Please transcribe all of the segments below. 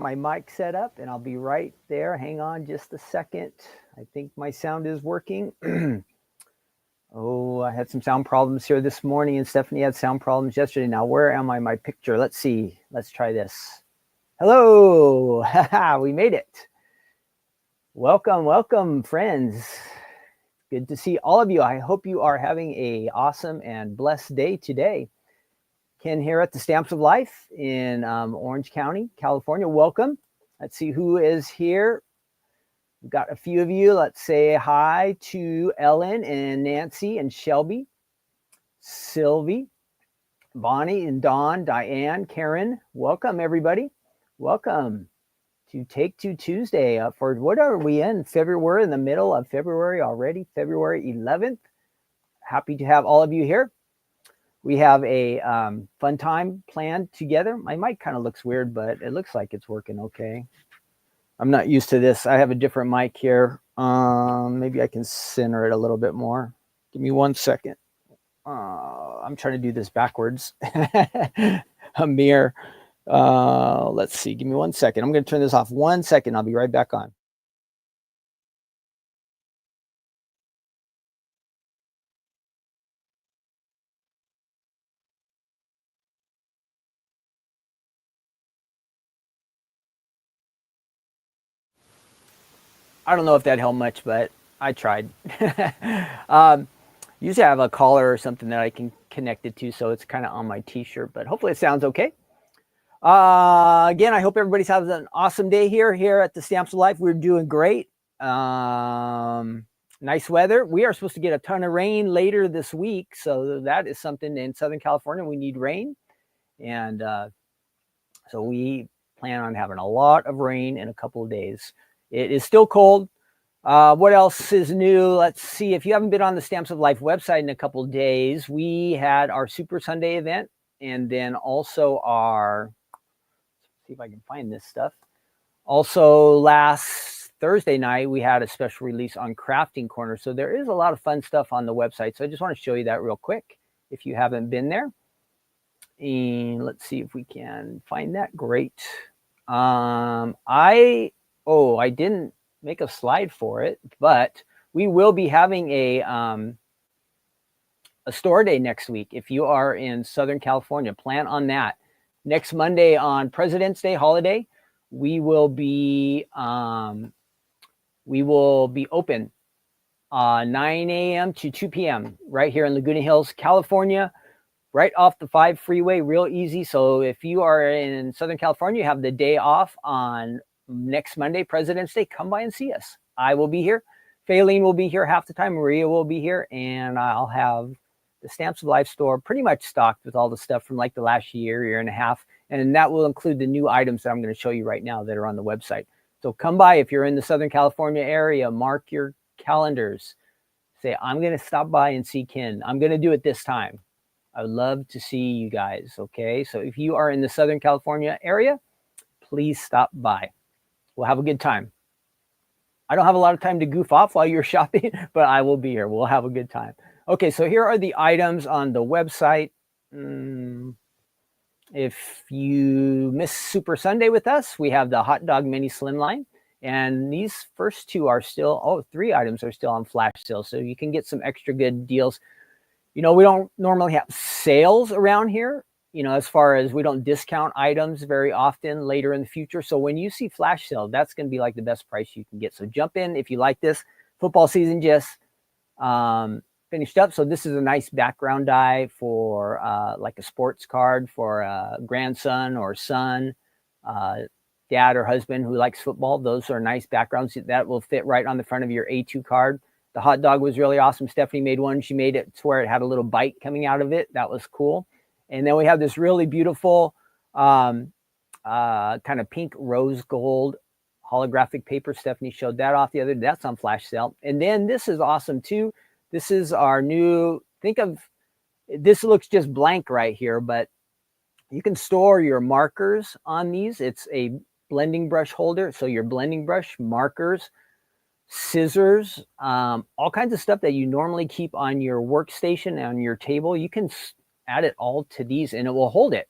My mic set up and I'll be right there. Hang on just a second. I think my sound is working. Oh, I had some sound problems here this morning and Stephanie had sound problems yesterday. Now, where am I? My picture. Let's see. Let's try this. Hello. We made it. Welcome, welcome, friends. Good to see all of you. I hope you are having an awesome and blessed day today. Ken here at the Stamps of Life in Orange County, California. Welcome. Let's see who is here. We've got a few of you. Let's say hi to Ellen and Nancy and Shelby, Sylvie, Bonnie and Dawn, Diane, Karen. Welcome, everybody. Welcome to Take Two Tuesday. For what are we in? February, in the middle of February already, February 11th. Happy to have all of you here. We have a fun time planned together. My mic kind of looks weird, but it looks like it's working okay. I'm not used to this. I have a different mic here. Maybe I can center it a little bit more. Give me 1 second. I'm trying to do this backwards. A mirror. Let's see. Give me 1 second. I'm going to turn this off 1 second. I'll be right back on. I don't know if that helped much, but I tried. Usually I have a collar or something that I can connect it to, so it's kind of on my t-shirt, but hopefully it sounds okay. Again, I hope everybody's having an awesome day here at the Stamps of Life. We're doing great. Nice weather. We are supposed to get a ton of rain later this week, so that is something in Southern California. We need rain, and so we plan on having a lot of rain in a couple of days. It is still cold. What else is new? Let's see. If you haven't been on the Stamps of Life website in a couple of days, we had our Super Sunday event, and then also our, let's see if I can find this stuff. Also, last Thursday night, we had a special release on Crafting Corner. So there is a lot of fun stuff on the website. So I just want to show you that real quick if you haven't been there. And let's see if we can find that. Great. I didn't make a slide for it, but we will be having a store day next week. If you are in Southern California, plan on that. Next Monday on President's Day holiday, we will be open 9 a.m. to 2 p.m. right here in Laguna Hills, California, right off the 5 freeway, real easy. So if you are in Southern California, you have the day off on next Monday, President's Day, come by and see us. I will be here. Faylene will be here half the time. Maria will be here. And I'll have the Stamps of Life store pretty much stocked with all the stuff from like the last year and a half. And that will include the new items that I'm going to show you right now that are on the website. So come by if you're in the Southern California area. Mark your calendars. Say, I'm going to stop by and see Ken. I'm going to do it this time. I would love to see you guys. Okay. So if you are in the Southern California area, please stop by. We'll have a good time. I don't have a lot of time to goof off while you're shopping, but I will be here. We'll have a good time. Okay, so here are the items on the website. If you miss Super Sunday with us, we have the hot dog mini slimline. And these first two are still, 3 items are still on flash sale. So you can get some extra good deals. You know, we don't normally have sales around here. You know, as far as we don't discount items very often later in the future. So when you see flash sale, that's going to be like the best price you can get. So jump in if you like this. Football season just finished up. So this is a nice background die for like a sports card for a grandson or son, dad or husband who likes football. Those are nice backgrounds that will fit right on the front of your A2 card. The hot dog was really awesome. Stephanie made one. She made it to where it had a little bite coming out of it. That was cool. And then we have this really beautiful kind of pink rose gold holographic paper. Stephanie showed that off the other day. That's on flash sale. And then this is awesome too. This is our new, think of, this looks just blank right here, but you can store your markers on these. It's a blending brush holder. So your blending brush, markers, scissors, all kinds of stuff that you normally keep on your workstation, on your table, you can add it all to these and it will hold it.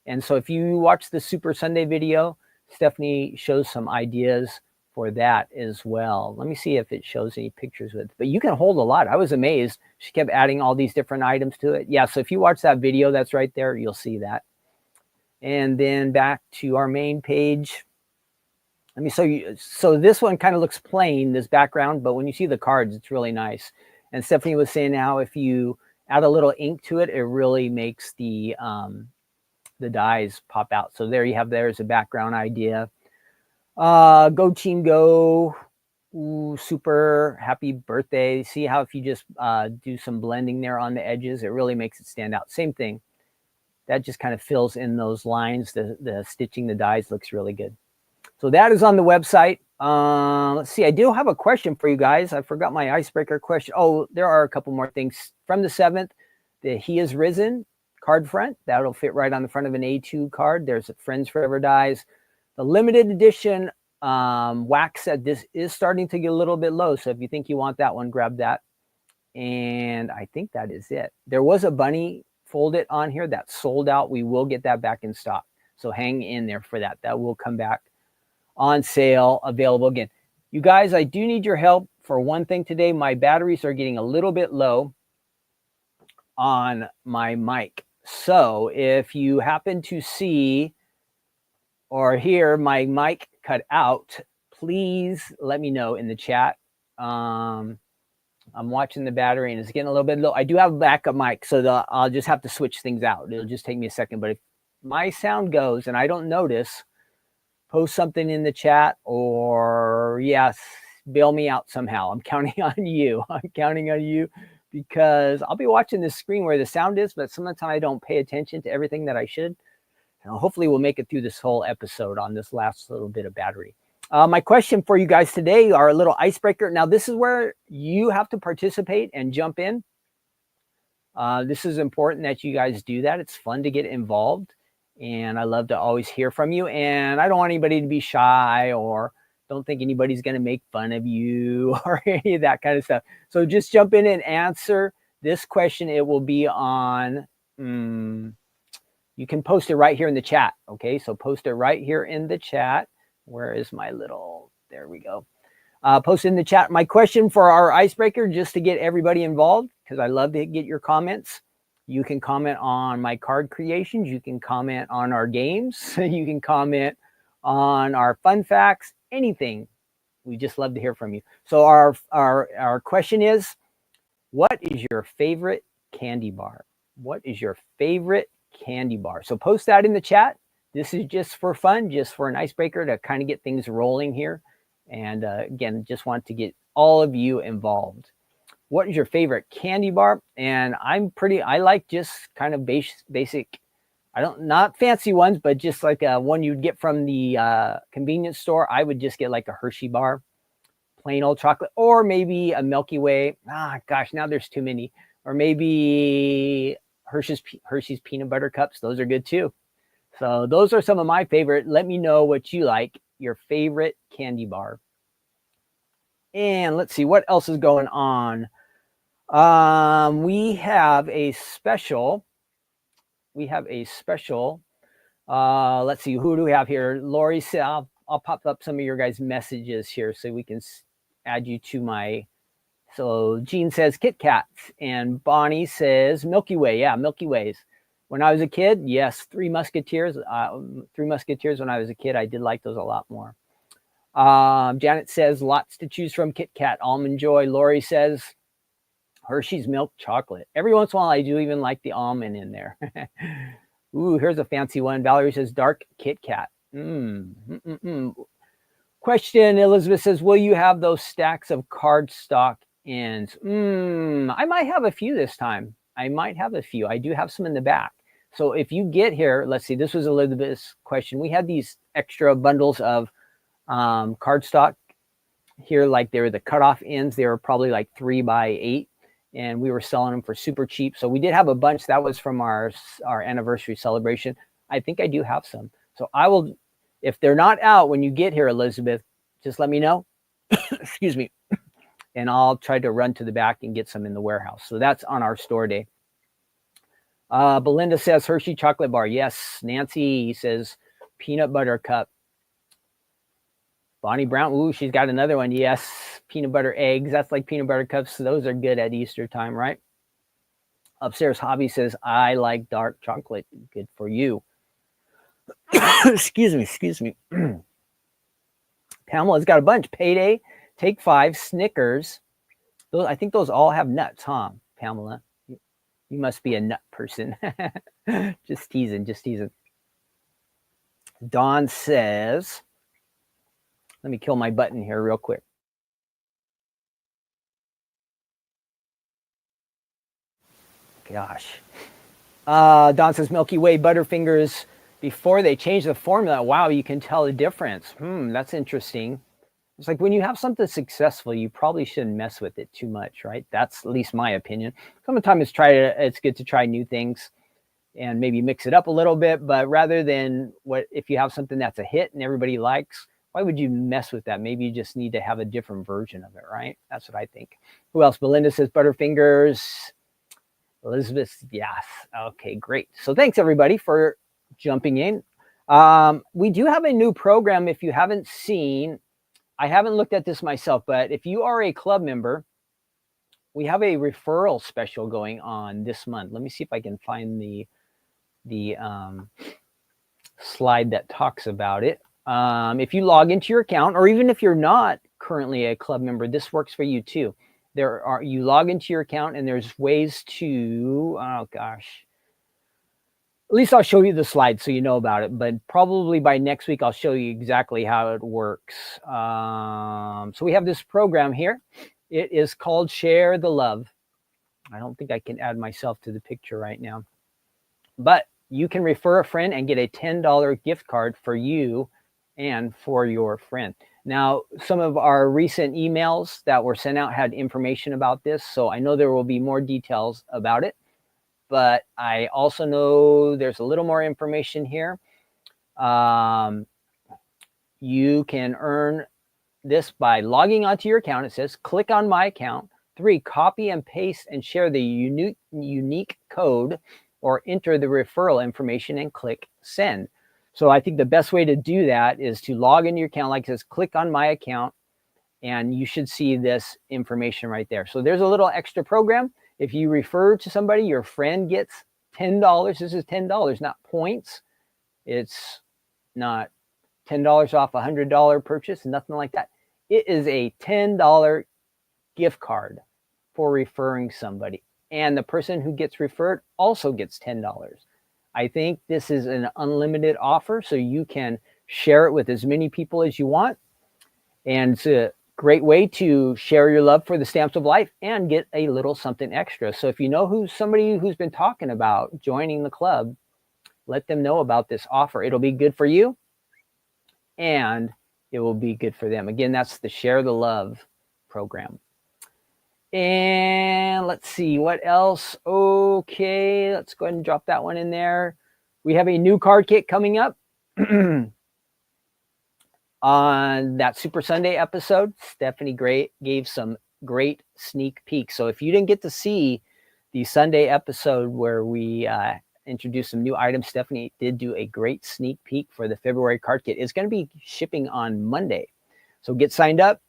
And so if you watch the Super Sunday video, Stephanie shows some ideas for that as well. Let me see if it shows any pictures with, but you can hold a lot. I was amazed. She kept adding all these different items to it. Yeah, so if you watch that video, that's right there, you'll see that. And then back to our main page. Let me show you. So this one kind of looks plain, this background, but when you see the cards, it's really nice. And Stephanie was saying how if you add a little ink to it, it really makes the dies pop out. So there you have, there's a background idea. Go team go. Ooh, super happy birthday. See how if you just do some blending there on the edges, it really makes it stand out. Same thing. That just kind of fills in those lines. The stitching the dies looks really good. So that is on the website. Let's see. I do have a question for you guys. I forgot my icebreaker question. Oh, there are a couple more things. From the 7th, the He Is Risen card front. That'll fit right on the front of an A2 card. There's a Friends Forever dies. The limited edition wax set, this is starting to get a little bit low. So if you think you want that one, grab that. And I think that is it. There was a bunny folded on here that sold out. We will get that back in stock. So hang in there for that. That will come back on sale, available again. You guys, I do need your help for one thing today. My batteries are getting a little bit low on my mic. So if you happen to see or hear my mic cut out, please let me know in the chat. I'm watching the battery and it's getting a little bit low. I do have a backup mic, so I'll just have to switch things out. It'll just take me a second. But if my sound goes and I don't notice, post something in the chat or yes, bail me out somehow. I'm counting on you. I'm counting on you because I'll be watching this screen where the sound is, but sometimes I don't pay attention to everything that I should. And hopefully we'll make it through this whole episode on this last little bit of battery. My question for you guys today are a little icebreaker. Now, this is where you have to participate and jump in. This is important that you guys do that. It's fun to get involved. And I love to always hear from you. And I don't want anybody to be shy or don't think anybody's going to make fun of you or any of that kind of stuff. So just jump in and answer this question. It will be on, you can post it right here in the chat. Okay, so post it right here in the chat. Where is my little, there we go. Post in the chat. My question for our icebreaker, just to get everybody involved, because I love to get your comments. You can comment on my card creations. You can comment on our games. You can comment on our fun facts, anything. We just love to hear from you. So our question is, what is your favorite candy bar? What is your favorite candy bar? So post that in the chat. This is just for fun, just for an icebreaker to kind of get things rolling here. And again, just want to get all of you involved. What is your favorite candy bar? And I like just kind of basic, not fancy ones, but just like one you'd get from the convenience store. I would just get like a Hershey bar, plain old chocolate, or maybe a Milky Way. Gosh, now there's too many. Or maybe Hershey's peanut butter cups. Those are good too. So those are some of my favorite. Let me know what you like, your favorite candy bar. And let's see what else is going on. We have a special. Let's see, who do we have here? Lori said, I'll pop up some of your guys' messages here so we can add you to my. So Jean says Kit Kats, and Bonnie says Milky Way. Yeah, Milky Ways. When I was a kid, yes, Three Musketeers. Three Musketeers when I was a kid, I did like those a lot more. Janet says lots to choose from. Kit Kat, Almond Joy. Lori says Hershey's milk chocolate. Every once in a while, I do even like the almond in there. Ooh, here's a fancy one. Valerie says dark Kit Kat. Question, Elizabeth says, will you have those stacks of cardstock ends? I might have a few this time. I might have a few. I do have some in the back. So if you get here, let's see, this was Elizabeth's question. We had these extra bundles of cardstock here, like they were the cutoff ends. They were probably like 3 by 8, and we were selling them for super cheap. So we did have a bunch. That was from our anniversary celebration. I think I do have some. So I will, if they're not out when you get here, Elizabeth, just let me know. Excuse me. And I'll try to run to the back and get some in the warehouse. So that's on our store day. Belinda says Hershey chocolate bar. Yes. Nancy says peanut butter cup. Bonnie Brown, ooh, she's got another one. Yes, peanut butter eggs. That's like peanut butter cups. Those are good at Easter time, right? Upstairs Hobby says, I like dark chocolate. Good for you. excuse me. Pamela's got a bunch. Payday, Take Five, Snickers. Those, I think those all have nuts, huh, Pamela? You must be a nut person. Just teasing, just teasing. Dawn says, let me kill my button here real quick. Gosh. Don says Milky Way Butterfingers before they change the formula. Wow, you can tell the difference. That's interesting. It's like when you have something successful, you probably shouldn't mess with it too much, right? That's at least my opinion. Sometimes it's good to try new things and maybe mix it up a little bit, but rather than if you have something that's a hit and everybody likes, why would you mess with that? Maybe you just need to have a different version of it, right? That's what I think. Who else? Belinda says Butterfingers. Elizabeth, yes. Okay, great. So thanks everybody for jumping in. We do have a new program. If you haven't seen, I haven't looked at this myself, but if you are a club member, we have a referral special going on this month. Let me see if I can find the slide that talks about it. If you log into your account, or even if you're not currently a club member, this works for you too. You log into your account and there's ways to, oh gosh, at least I'll show you the slide so you know about it, but probably by next week I'll show you exactly how it works. So we have this program here. It is called Share the Love. I don't think I can add myself to the picture right now, but you can refer a friend and get a $10 gift card for you and for your friend. Now, some of our recent emails that were sent out had information about this, so I know there will be more details about it, but I also know there's a little more information here. You can earn this by logging onto your account. It says, click on my account. 3, copy and paste and share the unique code or enter the referral information and click send. So I think the best way to do that is to log into your account, like it says, click on my account, and you should see this information right there. So there's a little extra program. If you refer to somebody, your friend gets $10. This is $10, not points. It's not $10 off a $100 purchase, nothing like that. It is a $10 gift card for referring somebody. And the person who gets referred also gets $10. I think this is an unlimited offer, so you can share it with as many people as you want. And it's a great way to share your love for the Stamps of Life and get a little something extra. So if you know somebody who's been talking about joining the club, let them know about this offer. It'll be good for you and it will be good for them. Again, that's the Share the Love program. And let's see what else. Okay, let's go ahead and drop that one in there. We have a new card kit coming up on that Super Sunday episode. Stephanie gave some great sneak peeks. So if you didn't get to see the Sunday episode where we introduced some new items, Stephanie did do a great sneak peek for the February card kit. It's going to be shipping on Monday. So get signed up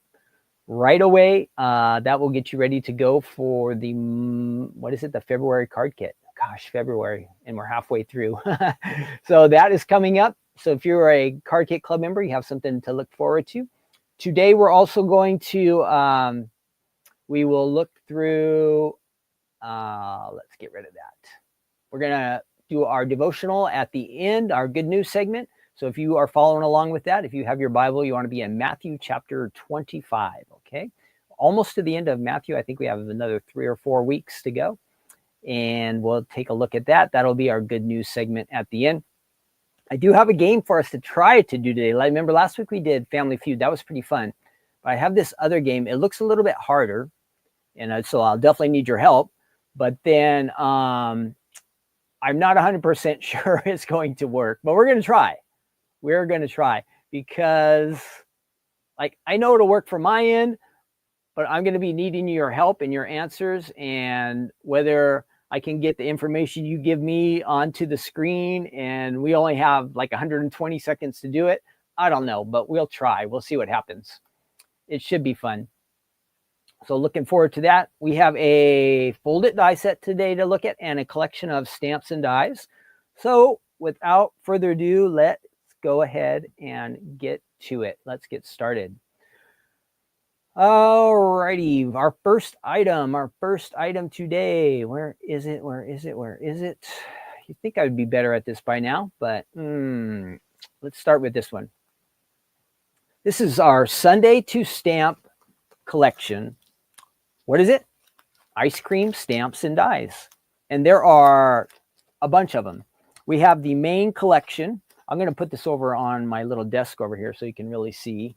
right away. That will get you ready to go for the, the February card kit. Gosh, February, and we're halfway through. So that is coming up. So if you're a card kit club member, you have something to look forward to. Today, we're also going to, we will look through, let's get rid of that. We're going to do our devotional at the end, our good news segment. So if you are following along with that, if you have your Bible, you want to be in Matthew chapter 25, okay? Almost to the end of Matthew. I think we have another 3 or 4 weeks to go. And we'll take a look at that. That'll be our good news segment at the end. I do have a game for us to try to do today. Like, remember last week we did Family Feud. That was pretty fun. But I have this other game. It looks a little bit harder. And so I'll definitely need your help. But then I'm not 100% sure it's going to work. But we're going to try. We're going to try because, like, I know it'll work for my end, but I'm going to be needing your help and your answers, and whether I can get the information you give me onto the screen, and we only have like 120 seconds to do it. I don't know, but we'll try. We'll see what happens. It should be fun. So looking forward to that. We have a folded die set today to look at and a collection of stamps and dies. So without further ado, let's go ahead and get to it. Let's get started. Alrighty, our first item today. Where is it? You think I would be better at this by now, but let's start with this one. This is our Sundae to Stamp collection. What is it? Ice cream, stamps, and dies. And there are a bunch of them. We have the main collection. I'm going to put this over on my little desk over here so you can really see.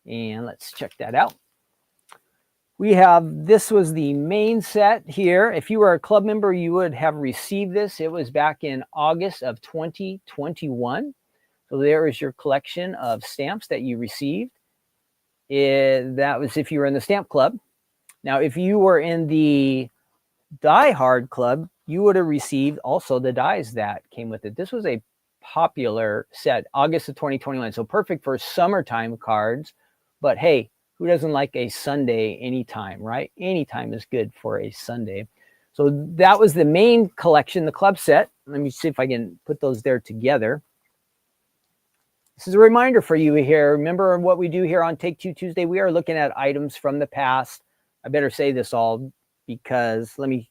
And let's check that out. This was the main set here. If you were a club member, you would have received this. It was back in August of 2021. So there is your collection of stamps that you received. That was if you were in the stamp club. Now, if you were in the Die Hard club, you would have received also the dies that came with it. This was a popular set, August of 2021. So perfect for summertime cards. But hey, who doesn't like a Sundae anytime, right? Anytime is good for a Sundae. So that was the main collection, the club set. Let me see if I can put those there together. This is a reminder for you here. Remember what we do here on Take Two Tuesday? We are looking at items from the past. I better say this all because let me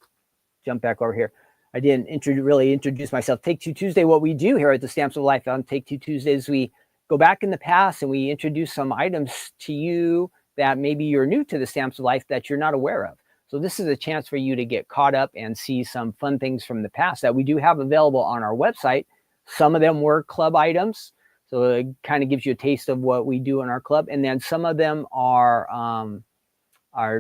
jump back over here. I didn't really introduce myself. Take Two Tuesday, what we do here at the Stamps of Life on Take Two Tuesdays, we go back in the past and we introduce some items to you that maybe you're new to the Stamps of Life that you're not aware of. So this is a chance for you to get caught up and see some fun things from the past that we do have available on our website. Some of them were club items. So it kind of gives you a taste of what we do in our club. And then some of them are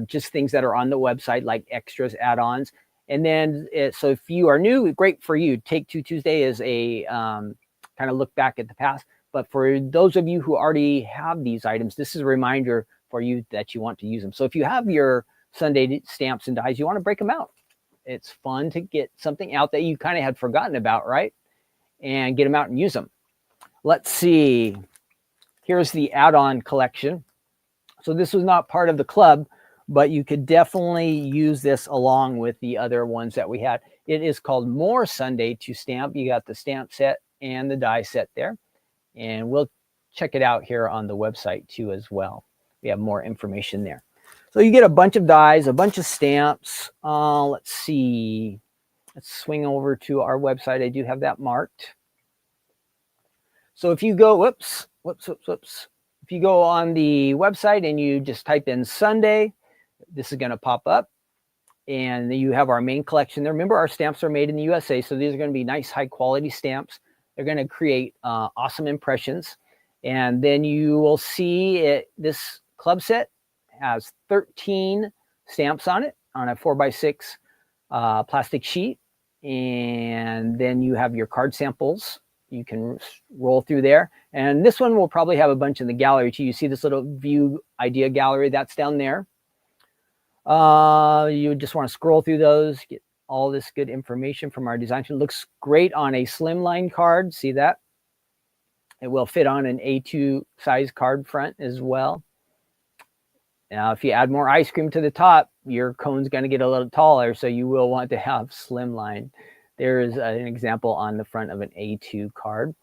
just things that are on the website, like extras, add-ons. And then, so if you are new, great for you. Take Two Tuesday is a kind of look back at the past. But for those of you who already have these items, this is a reminder for you that you want to use them. So if you have your Sundae stamps and dies, you want to break them out. It's fun to get something out that you kind of had forgotten about, right? And get them out and use them. Let's see. Here's the add-on collection. So this was not part of the club, but you could definitely use this along with the other ones that we had. It is called More Sundae to Stamp. You got the stamp set and the die set there. And we'll check it out here on the website too as well. We have more information there. So you get a bunch of dies, a bunch of stamps. Let's see. Let's swing over to our website. I do have that marked. So if you go, whoops. If you go on the website and you just type in Sundae, this is going to pop up. And you have our main collection there. Remember, our stamps are made in the USA. So these are going to be nice, high quality stamps. They're going to create awesome impressions. And then you will see this club set has 13 stamps on it on a 4x6 plastic sheet. And then you have your card samples. You can roll through there. And this one will probably have a bunch in the gallery too. You see this little view idea gallery that's down there. You just want to scroll through those, get all this good information from our design. It looks great on a slimline card. See that? It will fit on an A2 size card front as well. Now, if you add more ice cream to the top, your cone's going to get a little taller, so you will want to have slimline. There's an example on the front of an A2 card.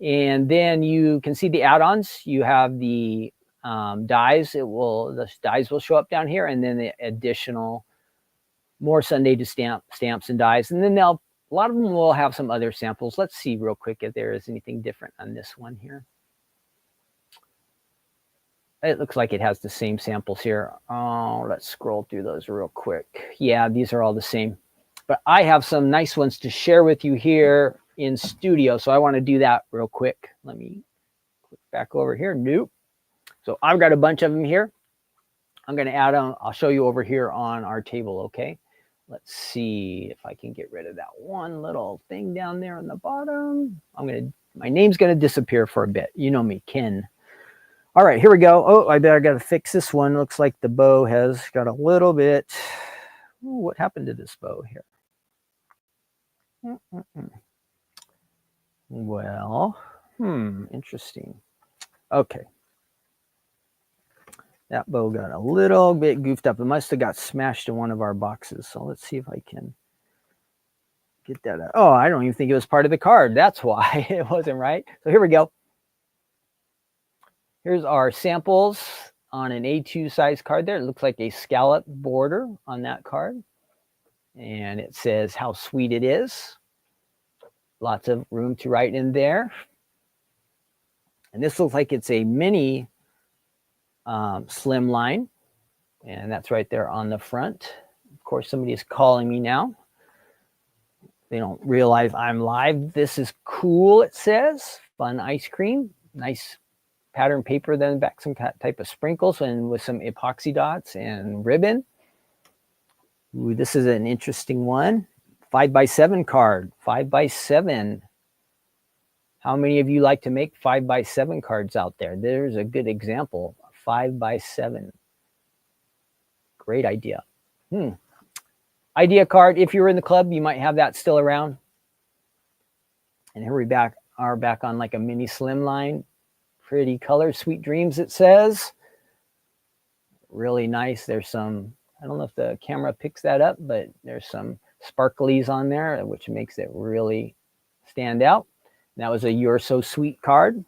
And then you can see the add-ons. You have the dies. The dies will show up down here, and then the additional More Sundae to stamps and dies. And then a lot of them will have some other samples. Let's see real quick if there is anything different on this one here. It looks like it has the same samples here. Oh, let's scroll through those real quick. Yeah, these are all the same. But I have some nice ones to share with you here in studio. So I want to do that real quick. Let me click back over here. Nope. So I've got a bunch of them here. I'm going to add them. I'll show you over here on our table, okay? Let's see if I can get rid of that one little thing down there on the bottom. My name's going to disappear for a bit. You know me, Ken. All right, here we go. Oh, I got to fix this one. Looks like the bow has got a little bit. Ooh, what happened to this bow here? Well, interesting. Okay. That bow got a little bit goofed up. It must have got smashed in one of our boxes. So let's see if I can get that out. Oh, I don't even think it was part of the card. That's why it wasn't right. So here we go. Here's our samples on an A2 size card there. It looks like a scallop border on that card. And it says how sweet it is. Lots of room to write in there. And this looks like it's a mini slim line. And that's right there on the front. Of course, somebody is calling me now. They don't realize I'm live. This is cool, it says. Fun ice cream. Nice pattern paper, then back some type of sprinkles and with some epoxy dots and ribbon. Ooh, this is an interesting one. 5x7 card. 5x7. How many of you like to make 5x7 cards out there? There's a good example. 5x7. Great idea. Idea card. If you're in the club, you might have that still around. And here we are back on like a mini slim line. Pretty color, sweet dreams, it says. Really nice. There's some, I don't know if the camera picks that up, but there's some sparklies on there, which makes it really stand out. And that was a You're So Sweet card.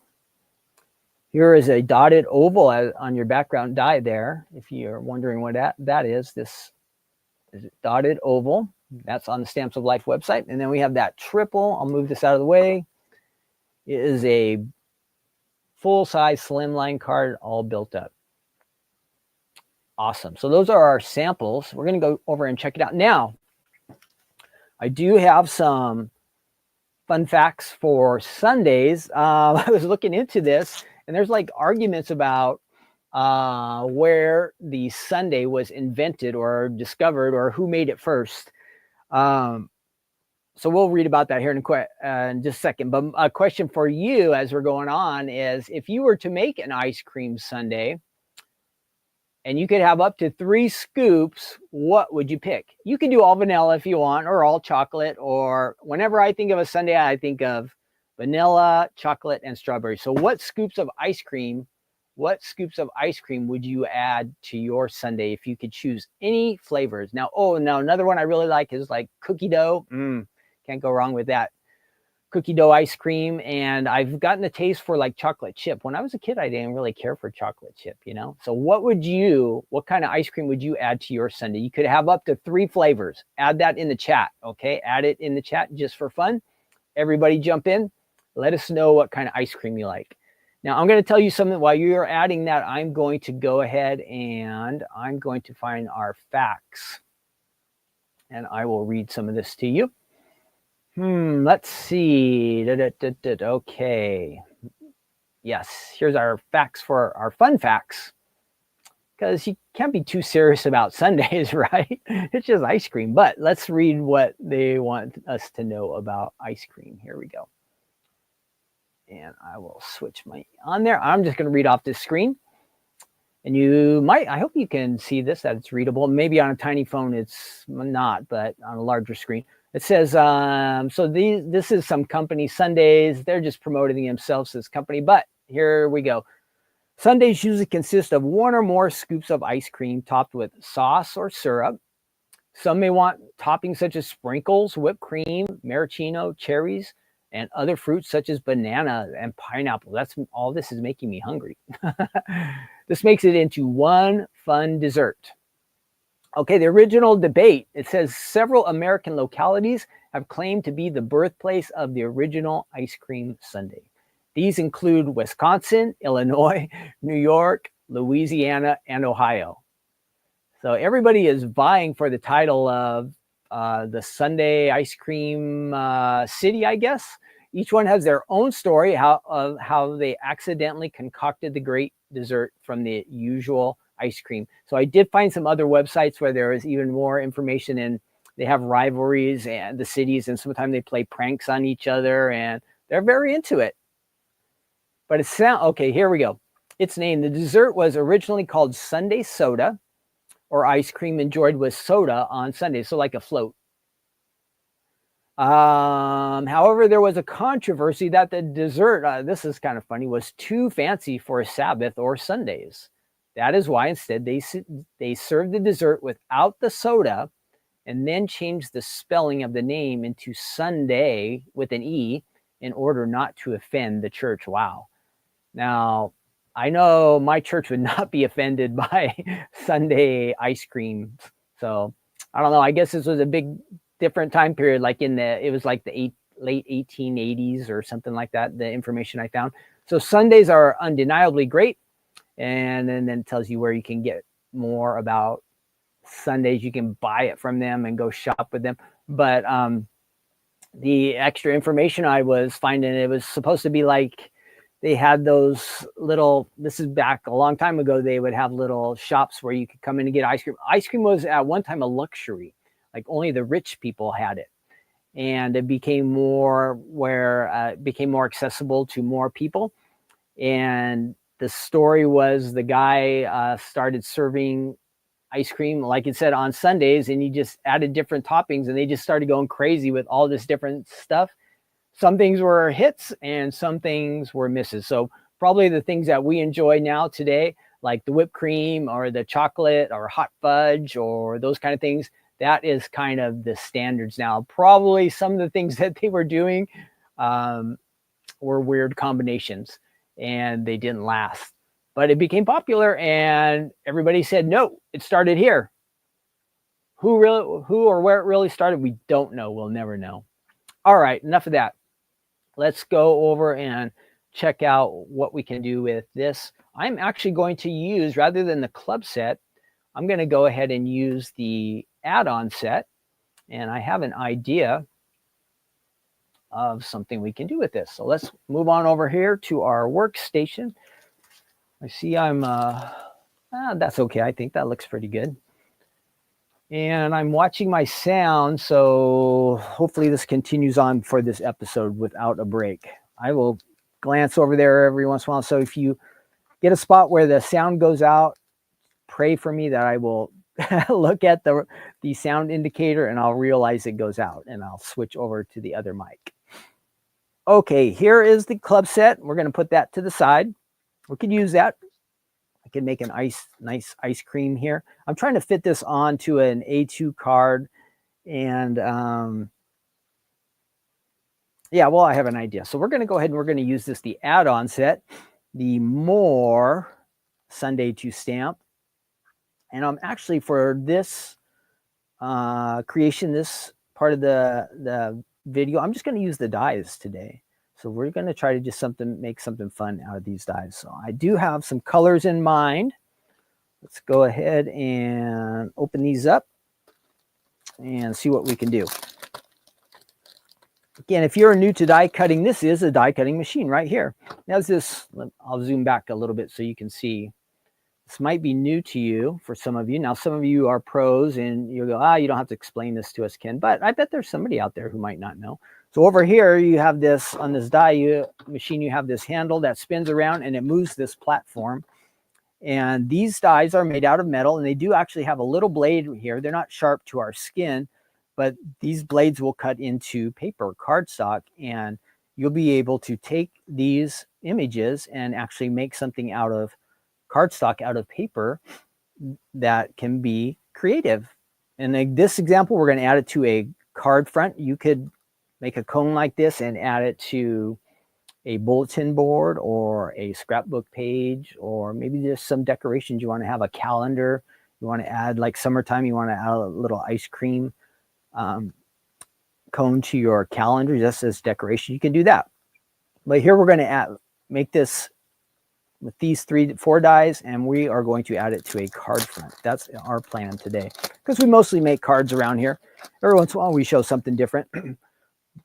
Here is a dotted oval on your background die there. If you're wondering what that is, this is a dotted oval. That's on the Stamps of Life website. And then we have that triple. I'll move this out of the way. It is a full-size slimline card all built up. Awesome. So those are our samples. We're going to go over and check it out. Now, I do have some fun facts for Sundays. I was looking into this, and there's like arguments about where the Sundae was invented or discovered or who made it first. So we'll read about that here in just a second. But a question for you as we're going on is, if you were to make an ice cream sundae and you could have up to 3 scoops, what would you pick? You can do all vanilla if you want, or all chocolate, or whenever I think of a sundae, I think of vanilla, chocolate, and strawberry. So what scoops of ice cream would you add to your sundae if you could choose any flavors? Now, another one I really like is like cookie dough. Can't go wrong with that. Cookie dough ice cream. And I've gotten a taste for like chocolate chip. When I was a kid, I didn't really care for chocolate chip, you know? So what kind of ice cream would you add to your sundae? You could have up to 3 flavors. Add that in the chat, okay? Add it in the chat just for fun. Everybody jump in. Let us know what kind of ice cream you like. Now, I'm going to tell you something. While you're adding that, I'm going to go ahead and I'm going to find our facts. And I will read some of this to you. Let's see. Okay. Yes, here's our facts for our fun facts. Because you can't be too serious about sundaes, right? It's just ice cream. But let's read what they want us to know about ice cream. Here we go. And I will switch my on there. I'm just going to read off this screen. And I hope you can see this, that it's readable. Maybe on a tiny phone it's not, but on a larger screen. It says, this is some company, Sundaes. They're just promoting themselves as company. But here we go. Sundaes usually consist of 1 or more scoops of ice cream topped with sauce or syrup. Some may want toppings such as sprinkles, whipped cream, maraschino, cherries, and other fruits such as banana and pineapple. All this is making me hungry. This makes it into one fun dessert. Okay, the original debate. It says several American localities have claimed to be the birthplace of the original ice cream sundae. These include Wisconsin, Illinois, New York, Louisiana, and Ohio. So everybody is vying for the title of the Sundae ice cream city, I guess. Each one has their own story of how they accidentally concocted the great dessert from the usual ice cream. So I did find some other websites where there is even more information, and they have rivalries and the cities, and sometimes they play pranks on each other, and they're very into it. But okay, here we go. Its name, the dessert was originally called Sundae soda, or ice cream enjoyed with soda on Sundae, so like a float. However, there was a controversy that the dessert, this is kind of funny, was too fancy for a Sabbath or Sundays. That is why instead they served the dessert without the soda and then changed the spelling of the name into Sundae with an E in order not to offend the church. Wow. Now, I know my church would not be offended by Sundae ice cream. So I don't know. I guess this was a big different time period, like it was like the late 1880s or something like that, the information I found. So Sundays are undeniably great. And then it tells you where you can get more about Sundays. You can buy it from them and go shop with them. But the extra information I was finding, it was supposed to be like they had those little, this is back a long time ago, they would have little shops where you could come in and get ice cream. Ice cream was at one time a luxury, like only the rich people had it. And it became more it became more accessible to more people. And the story was the guy started serving ice cream, like it said, on Sundays, and he just added different toppings, and they just started going crazy with all this different stuff. Some things were hits and some things were misses. So probably the things that we enjoy now today, like the whipped cream or the chocolate or hot fudge or those kind of things, that is kind of the standards now. Probably some of the things that they were doing were weird combinations and they didn't last. But it became popular and everybody said, no, it started here. Who or where it really started, we don't know. We'll never know. All right, enough of that. Let's go over and check out what we can do with this. I'm actually going to use, rather than the club set, I'm going to go ahead and use the add-on set. And I have an idea of something we can do with this. So let's move on over here to our workstation. I see that's okay. I think that looks pretty good. And I'm watching my sound, so hopefully this continues on for this episode without a break. I will glance over there every once in a while. So if you get a spot where the sound goes out, pray for me that I will look at the sound indicator and I'll realize it goes out and I'll switch over to the other mic. Okay, here is the club set. We're going to put that to the side. We could use that. I can make a nice ice cream here. I'm trying to fit this onto an A2 card. And yeah, well, I have an idea. So we're going to go ahead and we're going to use this, the add-on set, the more Sundae to stamp. And I'm actually, for this creation, this part of the video, I'm just going to use the dies today. So we're going to try to just make something fun out of these dies. So I do have some colors in mind. Let's go ahead and open these up and see what we can do. Again, if you're new to die cutting, this is a die cutting machine right here. Now I'll zoom back a little bit so you can see. This might be new to you for some of you. Now, some of you are pros and you'll go, you don't have to explain this to us, Ken. But I bet there's somebody out there who might not know. So over here, you have this, on this die machine, you have this handle that spins around and it moves this platform. And these dies are made out of metal and they do actually have a little blade here. They're not sharp to our skin, but these blades will cut into paper, cardstock, and you'll be able to take these images and actually make something out of cardstock, out of paper, that can be creative. And in this example, we're going to add it to a card front. You could make a cone like this and add it to a bulletin board or a scrapbook page, or maybe just some decorations. You want to have a calendar. You want to add, like summertime, you want to add a little ice cream cone to your calendar just as decoration. You can do that. But here we're going to make this with these 4 dies, and we are going to add it to a card front. That's our plan today, because we mostly make cards around here. Every once in a while we show something different.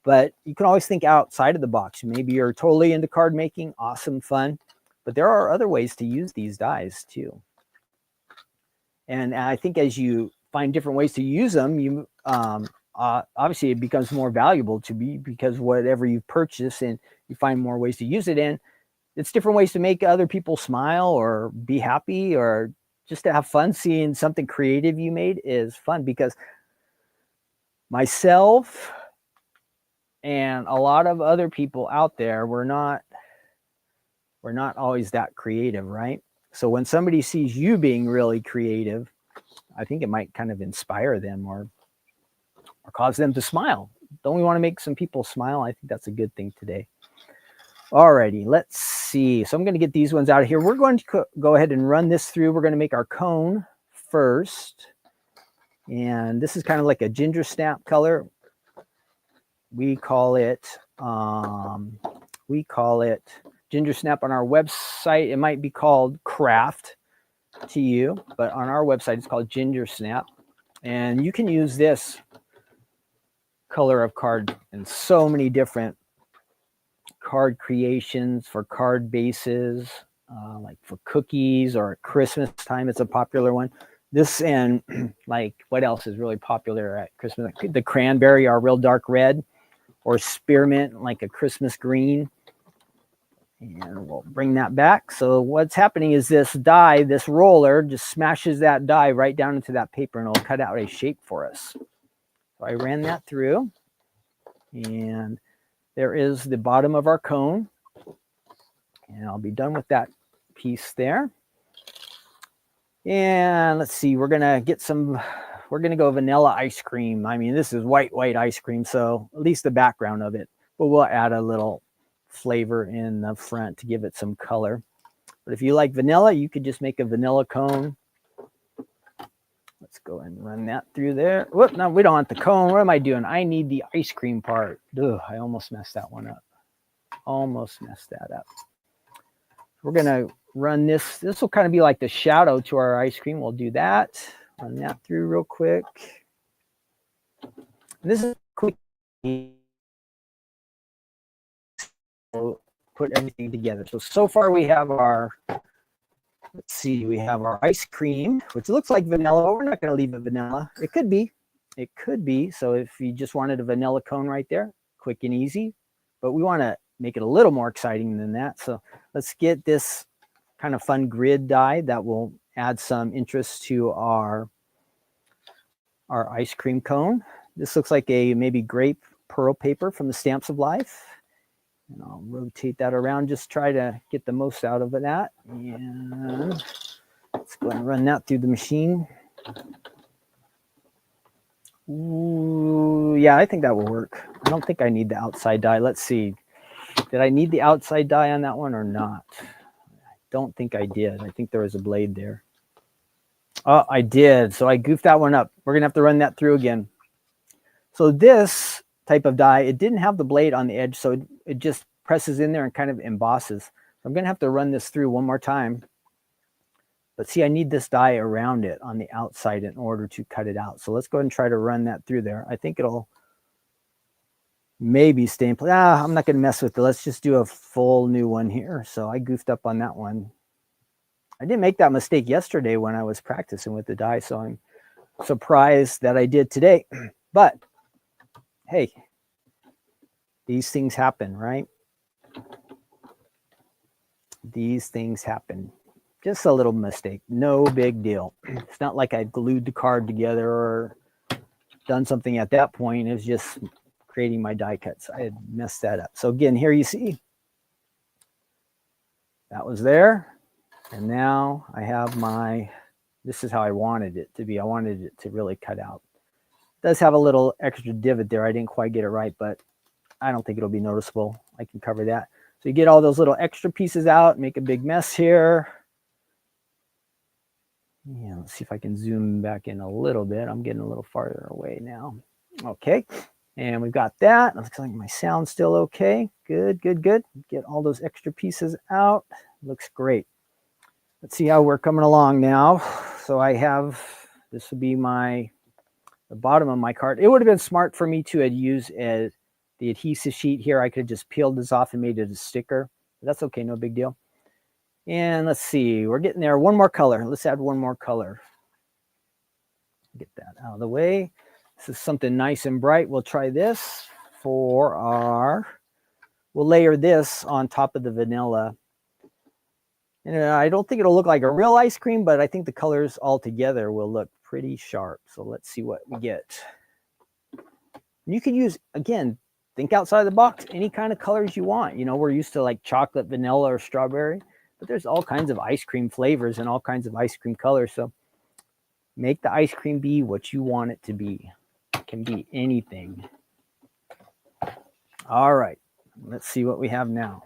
But you can always think outside of the box. Maybe you're totally into card making, awesome, fun. But there are other ways to use these dies too. And I think as you find different ways to use them, you obviously it becomes more valuable to be, because whatever you purchase and you find more ways to use it in, it's different ways to make other people smile or be happy or just to have fun. Seeing something creative you made is fun, because myself, And a lot of other people out there, we're not always that creative, right? So when somebody sees you being really creative, I think it might kind of inspire them or cause them to smile. Don't we want to make some people smile? I think that's a good thing today. Alrighty, let's see. So I'm going to get these ones out of here. We're going to go ahead and run this through. We're going to make our cone first. And this is kind of like a ginger snap color. We call it ginger snap on our website. It might be called craft to you, but on our website it's called ginger snap. And you can use this color of card in so many different card creations for card bases, like for cookies or at Christmas time. It's a popular one. This and like what else is really popular at Christmas? The cranberry, our real dark red, or spearmint, like a Christmas green. And we'll bring that back. So what's happening is this die, this roller, just smashes that die right down into that paper and it'll cut out a shape for us. So I ran that through. And there is the bottom of our cone. And I'll be done with that piece there. And let's see, we're going to go vanilla ice cream. I mean, this is white ice cream, so at least the background of it. But we'll add a little flavor in the front to give it some color. But if you like vanilla, you could just make a vanilla cone. Let's go and run that through there. Whoop, no, we don't want the cone. What am I doing? I need the ice cream part. Ugh, I almost messed that one up. Almost messed that up. We're going to run this. This will kind of be like the shadow to our ice cream. We'll do that. Run that through real quick. And this is quick. We'll put everything together. So far we have our, let's see, we have our ice cream, which looks like vanilla. We're not going to leave it vanilla. It could be. It could be. So if you just wanted a vanilla cone right there, quick and easy. But we want to make it a little more exciting than that. So let's get this kind of fun grid die that will add some interest to our ice cream cone. This looks like a maybe grape pearl paper from the Stamps of Life. And I'll rotate that around, just try to get the most out of that. And let's go and run that through the machine. Ooh, yeah, I think that will work. I don't think I need the outside die. Let's see. Did I need the outside die on that one or not? I don't think I did. I think there was a blade there. Oh, I did. So I goofed that one up. We're going to have to run that through again. So this type of die, it didn't have the blade on the edge, so it just presses in there and kind of embosses. So I'm going to have to run this through one more time. But see, I need this die around it on the outside in order to cut it out. So let's go ahead and try to run that through there. I think it'll maybe stay in place. I'm not going to mess with it. Let's just do a full new one here. So I goofed up on that one. I didn't make that mistake yesterday when I was practicing with the die, so I'm surprised that I did today. But hey, these things happen, right? These things happen. Just a little mistake. No big deal. It's not like I glued the card together or done something at that point. It's just creating my die cuts. I had messed that up. So again, here you see that was there. And now I have my, this is how I wanted it to be. I wanted it to really cut out. It does have a little extra divot there. I didn't quite get it right, but I don't think it'll be noticeable. I can cover that. So you get all those little extra pieces out, make a big mess here. Yeah, let's see if I can zoom back in a little bit. I'm getting a little farther away now. Okay, and we've got that. Looks like my sound's still okay. Good, good, good. Get all those extra pieces out. Looks great. Let's see how we're coming along now. So I have, this would be the bottom of my card. It would have been smart for me to have used the adhesive sheet here. I could have just peeled this off and made it a sticker. But that's okay, no big deal. And let's see, we're getting there. One more color. Let's add one more color. Get that out of the way. This is something nice and bright. We'll try this for we'll layer this on top of the vanilla. And I don't think it'll look like a real ice cream, but I think the colors all together will look pretty sharp. So let's see what we get. And you can use, again, think outside the box, any kind of colors you want. You know, we're used to like chocolate, vanilla, or strawberry, but there's all kinds of ice cream flavors and all kinds of ice cream colors. So make the ice cream be what you want it to be. It can be anything. All right, let's see what we have now.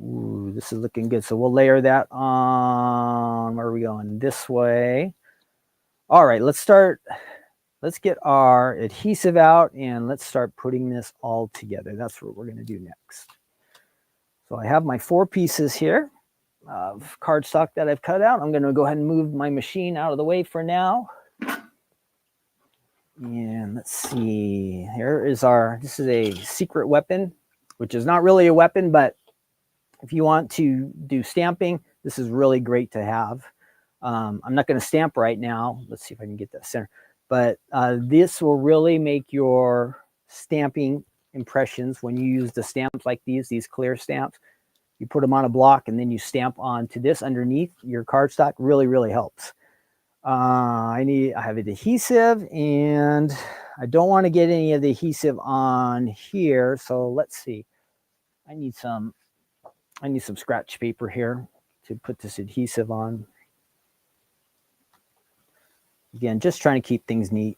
Ooh, this is looking good. So we'll layer that on, where are we going? This way. All right, let's start. Let's get our adhesive out and let's start putting this all together. That's what we're going to do next. So I have my 4 pieces here of cardstock that I've cut out. I'm going to go ahead and move my machine out of the way for now. And let's see, here is this is a secret weapon, which is not really a weapon, but if you want to do stamping, this is really great to have. I'm not going to stamp right now. Let's see if I can get that center. But this will really make your stamping impressions when you use the stamps like these clear stamps. You put them on a block and then you stamp onto this underneath your cardstock. Really, really helps. I have adhesive and I don't want to get any of the adhesive on here. So let's see. I need some scratch paper here to put this adhesive on. Again, just trying to keep things neat.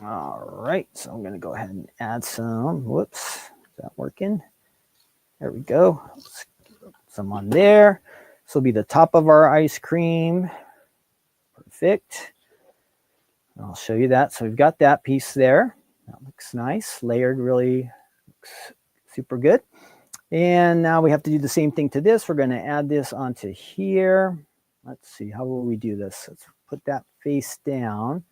All right, so I'm going to go ahead and add some. Whoops, is that working? There we go. Let's get some on there. This will be the top of our ice cream. Perfect. I'll show you that. So we've got that piece there. That looks nice, layered, really looks super good. And now we have to do the same thing to this. We're going to add this onto here. Let's see, how will we do this? Let's put that face down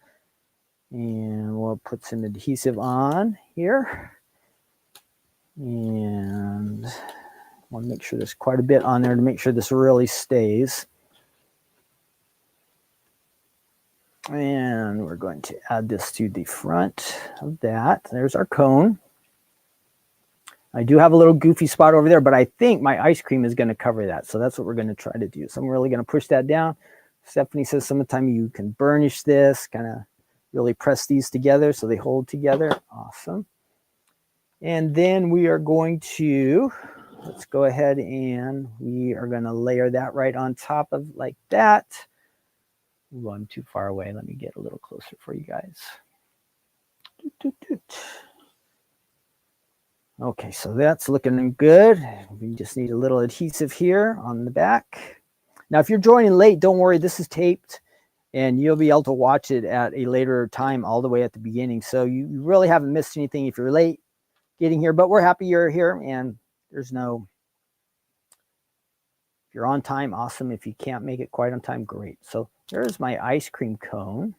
and we'll put some adhesive on here. And I want to make sure there's quite a bit on there to make sure this really stays. And we're going to add this to the front of that. There's our cone. I do have a little goofy spot over there, but I think my ice cream is going to cover that. So that's what we're going to try to do. So I'm really going to push that down. Stephanie says sometimes you can burnish this, kind of really press these together so they hold together. Awesome. And then we are going to, let's go ahead and we are going to layer that right on top of like that. Ooh, I'm too far away. Let me get a little closer for you guys. Okay, so that's looking good. We just need a little adhesive here on the back. Now, if you're joining late, don't worry, this is taped and you'll be able to watch it at a later time all the way at the beginning. So you really haven't missed anything if you're late getting here, but we're happy you're here and there's no, if you're on time, awesome. If you can't make it quite on time, great. So there's my ice cream cone.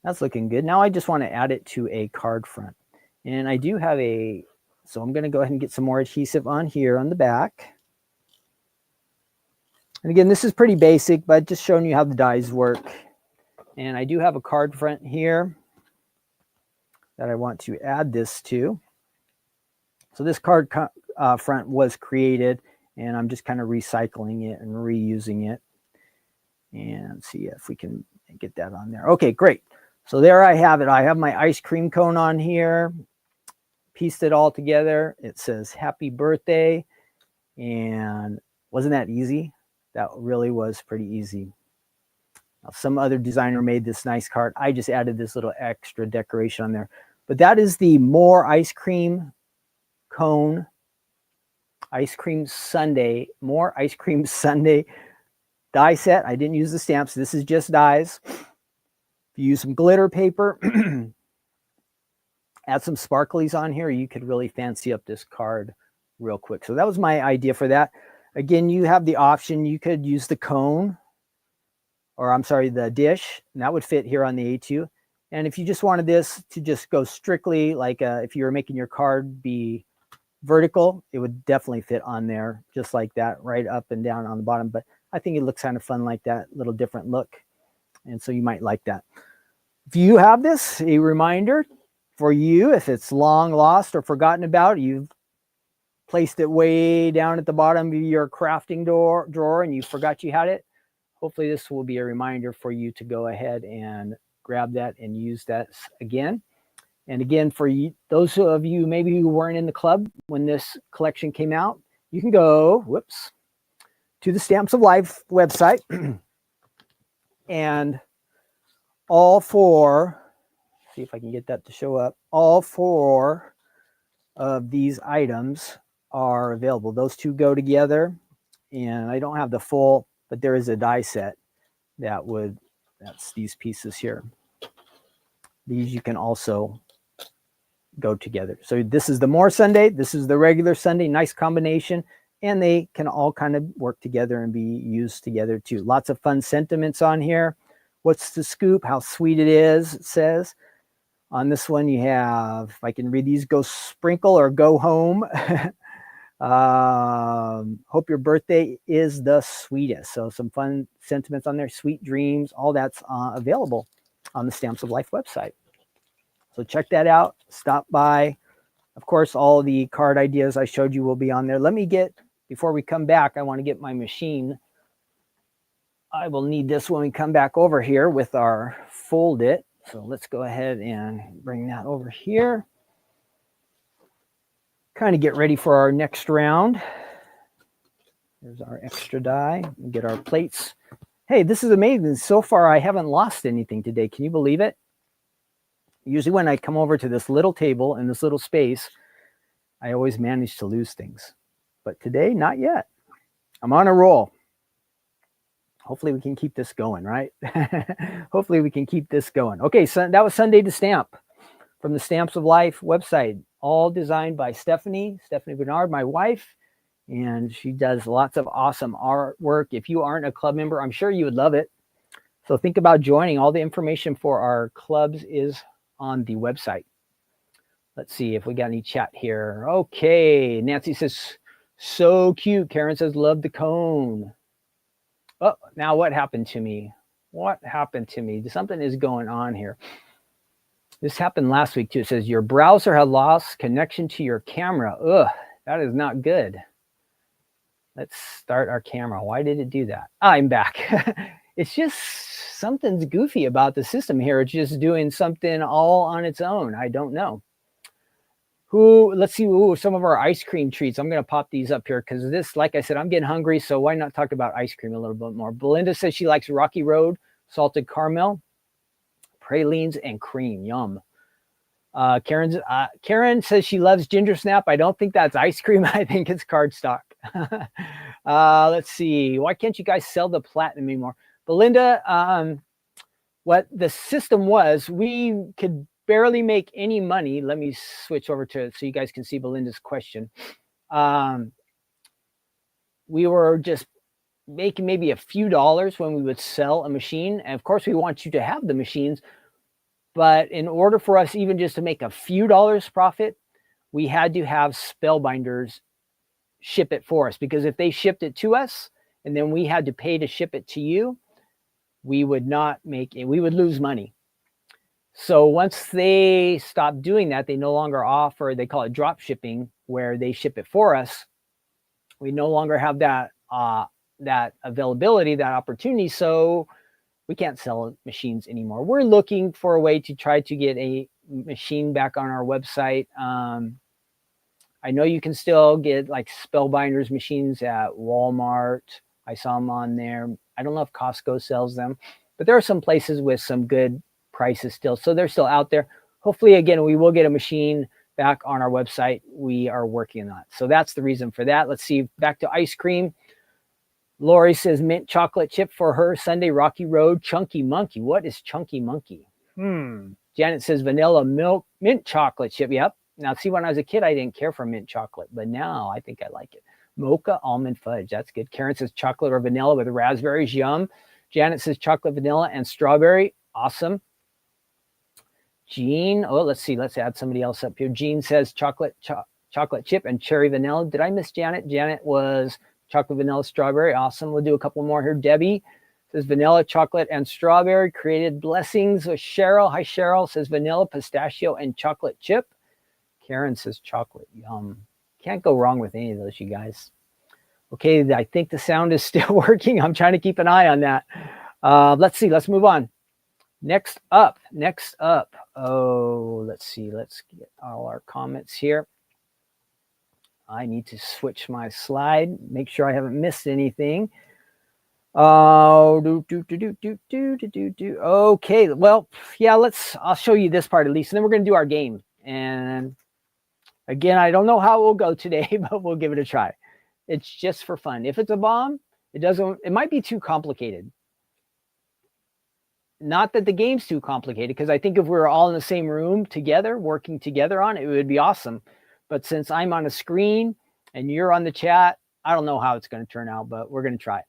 That's looking good. Now I just want to add it to a card front. And I do have so I'm going to go ahead and get some more adhesive on here on the back. And again, this is pretty basic, but just showing you how the dies work. And I do have a card front here that I want to add this to. So this card front was created, and I'm just kind of recycling it and reusing it. And see if we can get that on there. Okay, great. So there I have it. I have my ice cream cone on here. Pieced it all together. It says happy birthday. And wasn't that easy? That really was pretty easy. Now, some other designer made this nice card. I just added this little extra decoration on there. But that is the More Ice Cream Cone Ice Cream Sundae. More Ice Cream Sundae die set. I didn't use the stamps. This is just dies. If you use some glitter paper, add some sparklies on here, you could really fancy up this card real quick. So that was my idea for that. Again, you have the option. You could use the cone, or I'm sorry, the dish, and that would fit here on the A2. And if you just wanted this to just go strictly, like if you were making your card be vertical, it would definitely fit on there just like that, right up and down on the bottom. But I think it looks kind of fun like that, little different look. And so you might like that. If you have this, a reminder for you, if it's long lost or forgotten about, you've placed it way down at the bottom of your crafting drawer and you forgot you had it, hopefully this will be a reminder for you to go ahead and grab that and use that again. And again, for you, those of you maybe who weren't in the club when this collection came out, you can go, whoops, to the Stamps of Life website. And all four, see if I can get that to show up, all four of these items are available. Those two go together, and I don't have the full, but there is a die set that's these pieces here. These you can also go together. So this is the more Sundae, this is the regular Sundae, nice combination, and they can all kind of work together and be used together too. Lots of fun sentiments on here. What's the scoop? How sweet it is, it says. On this one you have, if I can read these, go sprinkle or go home. Hope your birthday is the sweetest. So some fun sentiments on there, sweet dreams, all that's available on the Stamps of Life website. So check that out, stop by. Of course, all the card ideas I showed you will be on there. Let me get, before we come back, I want to get my machine. I will need this when we come back over here with our fold it. So let's go ahead and bring that over here. Kind of get ready for our next round. There's our extra die. Get our plates. Hey, this is amazing. So far, I haven't lost anything today. Can you believe it? Usually when I come over to this little table in this little space, I always manage to lose things. But today, not yet. I'm on a roll. Hopefully we can keep this going, right? Hopefully we can keep this going. Okay, so that was Sundae to Stamp from the Stamps of Life website, all designed by Stephanie Bernard, my wife, and she does lots of awesome artwork. If you aren't a club member, I'm sure you would love it. So think about joining. All the information for our clubs is on the website. Let's see if we got any chat here. Okay, Nancy says, so cute. Karen says, love the cone. Oh, now what happened to me? What happened to me? Something is going on here. This happened last week too. It says, your browser had lost connection to your camera. Ugh, that is not good. Let's start our camera. Why did it do that? I'm back. It's just something's goofy about the system here. It's just doing something all on its own. I don't know. Let's see, some of our ice cream treats. I'm going to pop these up here because this, like I said, I'm getting hungry. So why not talk about ice cream a little bit more? Belinda says she likes Rocky Road, salted caramel, pralines, and cream. Yum. Karen says she loves ginger snap. I don't think that's ice cream. I think it's cardstock. Let's see. Why can't you guys sell the platinum anymore? Belinda, what the system was, we could barely make any money. Let me switch over to so you guys can see Belinda's question. We were just making maybe a few dollars when we would sell a machine. And of course, we want you to have the machines. But in order for us even just to make a few dollars profit, we had to have Spellbinders ship it for us. Because if they shipped it to us and then we had to pay to ship it to you, we would not make it. We would lose money. So once they stopped doing that, they no longer offer, they call it drop shipping, where they ship it for us. We no longer have that availability, that opportunity. So we can't sell machines anymore. We're looking for a way to try to get a machine back on our website. I know you can still get like Spellbinders machines at Walmart. I saw them on there. I don't know if Costco sells them, but there are some places with some good prices still. So they're still out there. Hopefully, again, we will get a machine back on our website. We are working on it. So that's the reason for that. Let's see, back to ice cream. Lori says mint chocolate chip for her Sundae, Rocky Road, Chunky Monkey. What is Chunky Monkey? Janet says vanilla milk mint chocolate chip. Yep. Now, see, when I was a kid, I didn't care for mint chocolate, but now I think I like it. Mocha almond fudge. That's good. Karen says chocolate or vanilla with raspberries. Yum. Janet says chocolate, vanilla, and strawberry. Awesome. Jean. Oh, let's see. Let's add somebody else up here. Jean says chocolate chip and cherry vanilla. Did I miss Janet? Janet was chocolate, vanilla, strawberry. Awesome. We'll do a couple more here. Debbie says vanilla, chocolate, and strawberry. Created blessings with Cheryl. Hi, Cheryl. Says vanilla, pistachio, and chocolate chip. Karen says chocolate. Yum. Can't go wrong with any of those, you guys. Okay, I think the sound is still working. I'm trying to keep an eye on that. Let's see. Let's move on. Next up. Oh, let's see. Let's get all our comments here. I need to switch my slide, make sure I haven't missed anything. Okay, well, yeah, I'll show you this part at least, and then we're going to do our game. And again, I don't know how it will go today, but we'll give it a try. It's just for fun. If it's a bomb, it might be too complicated. Not that the game's too complicated, because I think if we were all in the same room together, working together on it, it would be awesome. But since I'm on a screen and you're on the chat, I don't know how it's going to turn out, but we're going to try it.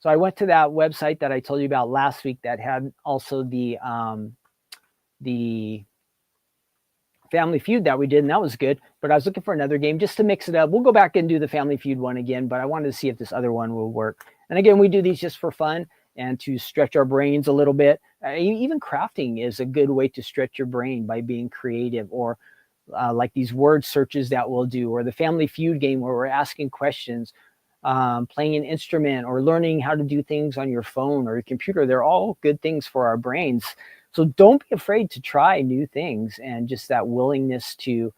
So I went to that website that I told you about last week that had also the Family Feud that we did, and that was good. But I was looking for another game just to mix it up. We'll go back and do the Family Feud one again, but I wanted to see if this other one will work. And again, we do these just for fun and to stretch our brains a little bit. Even crafting is a good way to stretch your brain by being creative, or like these word searches that we'll do, or the Family Feud game where we're asking questions, playing an instrument, or learning how to do things on your phone or your computer. They're all good things for our brains. So don't be afraid to try new things, and just that willingness to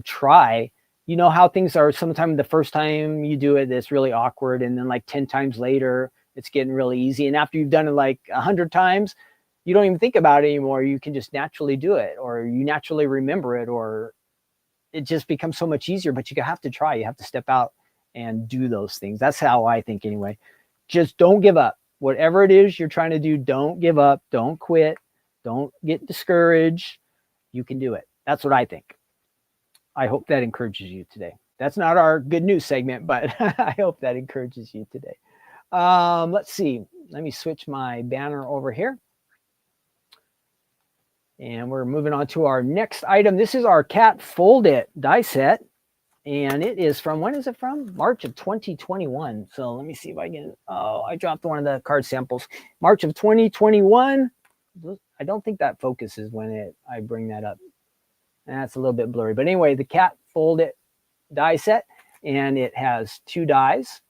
try. You know how things are, sometimes the first time you do it, it's really awkward. And then like 10 times later, it's getting really easy. And after you've done it like 100 times, you don't even think about it anymore. You can just naturally do it, or you naturally remember it, or it just becomes so much easier. But you have to try. You have to step out and do those things. That's how I think anyway. Just don't give up. Whatever it is you're trying to do, don't give up. Don't quit. Don't get discouraged. You can do it. That's what I think. I hope that encourages you today. That's not our good news segment, but I hope that encourages you today. Let's see. Let me switch my banner over here. And we're moving on to our next item. This is our Cat Fold It die set. And it is from, when is it from? March of 2021. So let me see if I can, I dropped one of the card samples. March of 2021. I don't think that focuses when I bring that up. That's a little bit blurry. But anyway, the Cat Fold It die set. And it has 2 dies.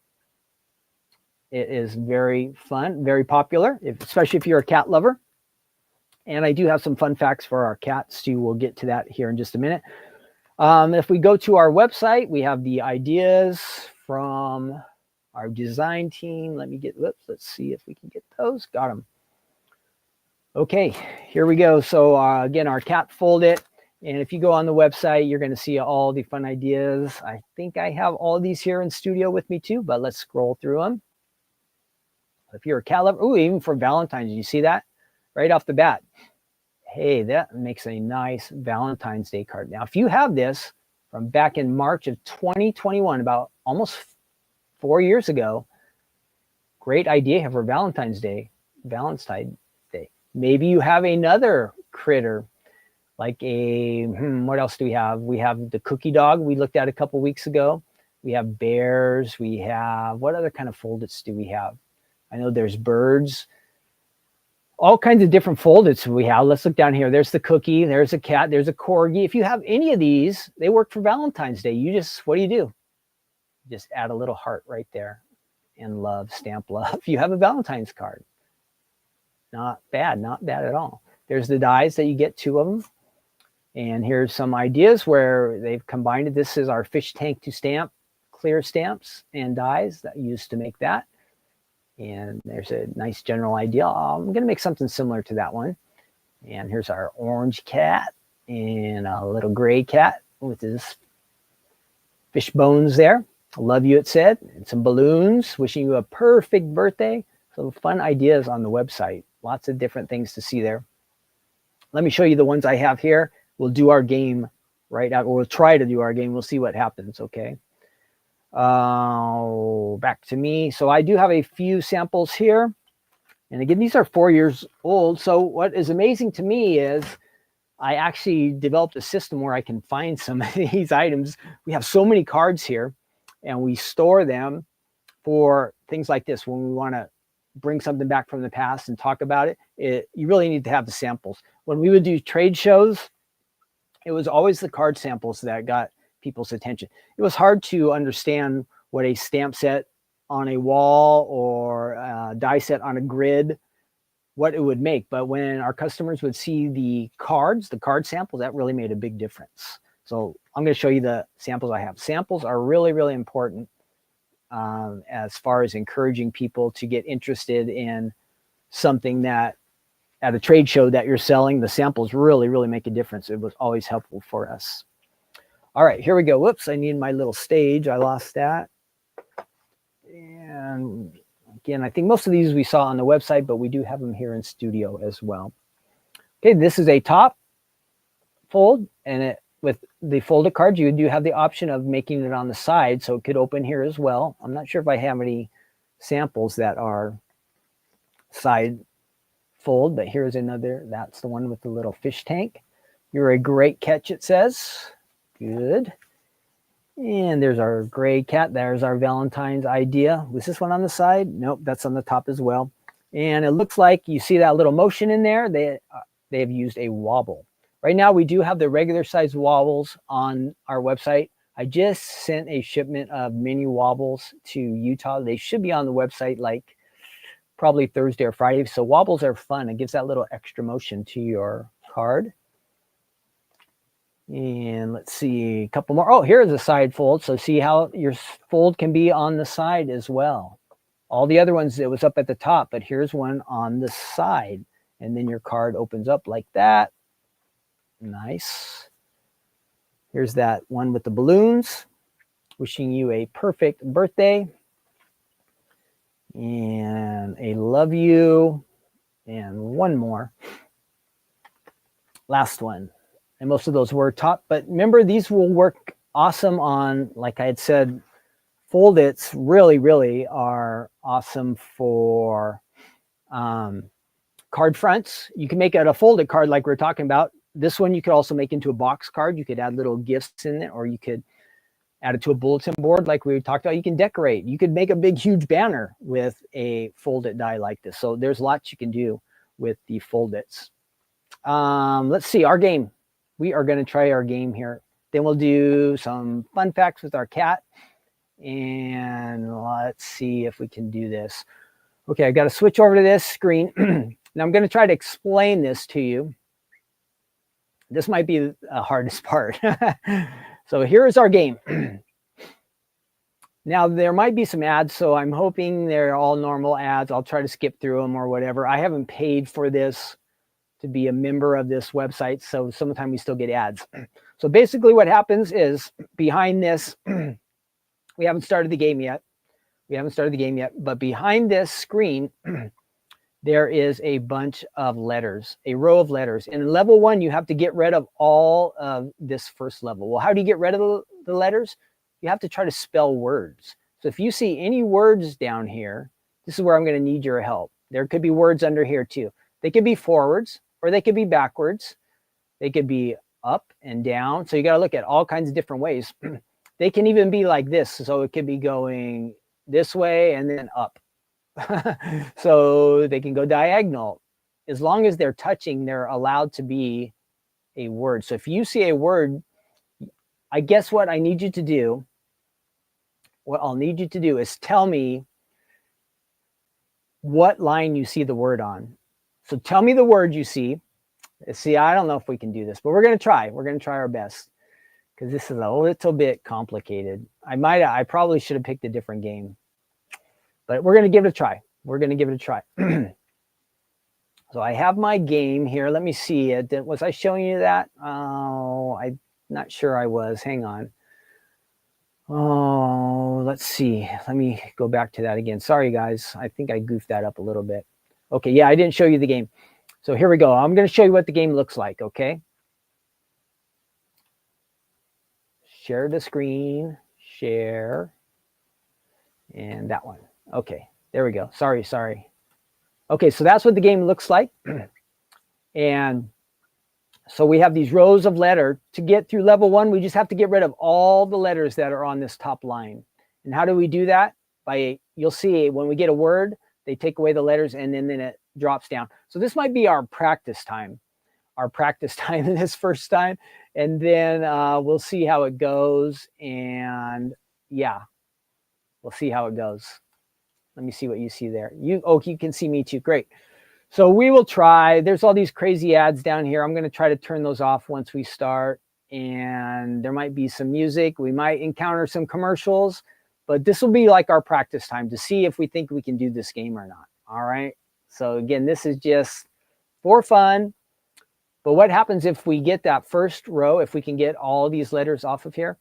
It is very fun, very popular, especially if you're a cat lover. And I do have some fun facts for our cats too. We'll get to that here in just a minute. If we go to our website, we have the ideas from our design team. Let's see if we can get those. Got them. Okay, here we go. So again, our Cat Fold It. And if you go on the website, you're going to see all the fun ideas. I think I have all these here in studio with me too, but let's scroll through them. If you're a cat lover, ooh, even for Valentine's, you see that right off the bat. Hey, that makes a nice Valentine's Day card. Now, if you have this from back in March of 2021, about almost 4 years ago, great idea for Valentine's Day. Maybe you have another critter, like what else do we have? We have the cookie dog we looked at a couple weeks ago. We have bears. We have, what other kind of foldits do we have? I know there's birds. All kinds of different foldits we have. Let's look down here. There's the cookie. There's a cat. There's a corgi. If you have any of these, they work for Valentine's Day. What do? Just add a little heart right there and stamp love. You have a Valentine's card. Not bad at all. There's the dies that you get, 2 of them. And here's some ideas where they've combined it. This is our fish tank to stamp, clear stamps and dies that used to make that. And there's a nice general idea. I'm going to make something similar to that one. And here's our orange cat and a little gray cat with his fish bones there. I love you, it said. And some balloons, wishing you a perfect birthday. Some fun ideas on the website. Lots of different things to see there. Let me show you the ones I have here. We'll do our game right out. We'll try to do our game. We'll see what happens, okay? Back to me. So I do have a few samples here. And again, these are 4 years old. So what is amazing to me is I actually developed a system where I can find some of these items. We have so many cards here, and we store them for things like this. When we want to bring something back from the past and talk about it, you really need to have the samples. When we would do trade shows, it was always the card samples that got people's attention. It was hard to understand what a stamp set on a wall or a die set on a grid what it would make. But when our customers would see the card samples, that really made a big difference. So I'm going to show you the samples I have. Samples are really, really important as far as encouraging people to get interested in something that at a trade show that you're selling. The samples really, really make a difference. It was always helpful for us. All right, here we go. Whoops, I need my little stage. I lost that. And again, I think most of these we saw on the website, but we do have them here in studio as well. Okay, this is a top fold, and with the folded card, you do have the option of making it on the side, so it could open here as well. I'm not sure if I have any samples that are side fold, but here's another. That's the one with the little fish tank. You're a great catch, it says. Good. And there's our gray cat. There's our Valentine's idea. Was this one on the side? Nope, that's on the top as well. And it looks like you see that little motion in there. They have used a wobble. Right now, we do have the regular size wobbles on our website. I just sent a shipment of mini wobbles to Utah. They should be on the website like probably Thursday or Friday. So wobbles are fun. It gives that little extra motion to your card. And let's see, a couple more. Oh, here's a side fold. So see how your fold can be on the side as well. All the other ones, it was up at the top, but here's one on the side. And then your card opens up like that. Nice. Here's that one with the balloons. Wishing you a perfect birthday. And a love you. And one more. Last one. And most of those were top. But remember, these will work awesome on, like I had said, fold-its really, really are awesome for card fronts. You can make it a folded card like we're talking about. This one you could also make into a box card. You could add little gifts in it, or you could add it to a bulletin board like we talked about. You can decorate. You could make a big, huge banner with a folded die like this. So there's lots you can do with the fold-its. Let's see, our game. We are going to try our game here. Then we'll do some fun facts with our cat. And let's see if we can do this. Okay, I got to switch over to this screen. Now I'm going to try to explain this to you. This might be the hardest part. So here's our game. Now there might be some ads, so I'm hoping they're all normal ads. I'll try to skip through them or whatever. I haven't paid for this to be a member of this website, so sometimes we still get ads. So basically what happens is behind this, we haven't started the game yet. But behind this screen, there is a bunch of letters, a row of letters. And in level 1, you have to get rid of all of this first level. Well, how do you get rid of the letters? You have to try to spell words. So if you see any words down here, this is where I'm going to need your help. There could be words under here too. They could be forwards or they could be backwards. They could be up and down. So you got to look at all kinds of different ways. They can even be like this. So it could be going this way and then up. So they can go diagonal. As long as they're touching, they're allowed to be a word. So if you see a word, I guess what I need you to do, what I'll need you to do is tell me what line you see the word on. So tell me the word you see. See, I don't know if we can do this, but we're going to try. We're going to try our best because this is a little bit complicated. I probably should have picked a different game. But we're going to give it a try. So I have my game here. Let me see it. Was I showing you that? Oh, I'm not sure I was. Hang on. Oh, let's see. Let me go back to that again. Sorry, guys. I think I goofed that up a little bit. Okay, yeah, I didn't show you the game. So here we go. I'm going to show you what the game looks like, okay? Share the screen. Share. And that one. Okay, there we go. Sorry. Okay, so that's what the game looks like. And so we have these rows of letter. To get through level 1, we just have to get rid of all the letters that are on this top line. And how do we do that? You'll see when we get a word, they take away the letters and then it drops down. So this might be our practice time in this first time. And then we'll see how it goes. And yeah, we'll see how it goes. Let me see what you see there. You can see me too. Great. So we will try. There's all these crazy ads down here. I'm going to try to turn those off once we start. And there might be some music. We might encounter some commercials, but this will be like our practice time to see if we think we can do this game or not. All right. So again, this is just for fun. But what happens if we get that first row, if we can get all these letters off of here,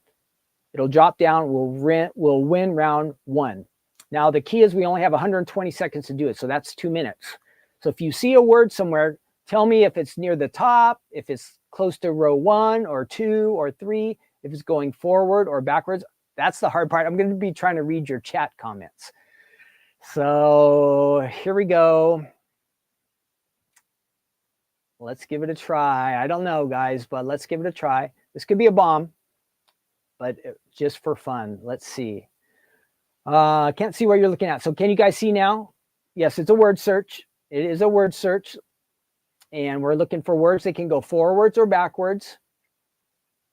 it'll drop down. We'll win round 1. Now, the key is we only have 120 seconds to do it. So that's 2 minutes. So if you see a word somewhere, tell me if it's near the top, if it's close to row 1 or 2 or 3, if it's going forward or backwards. That's the hard part. I'm going to be trying to read your chat comments. So here we go. Let's give it a try. I don't know, guys, but let's give it a try. This could be a bomb, but just for fun. Let's see. I can't see where you're looking at. So can you guys see now? Yes, it's a word search. It is a word search. And we're looking for words that can go forwards or backwards.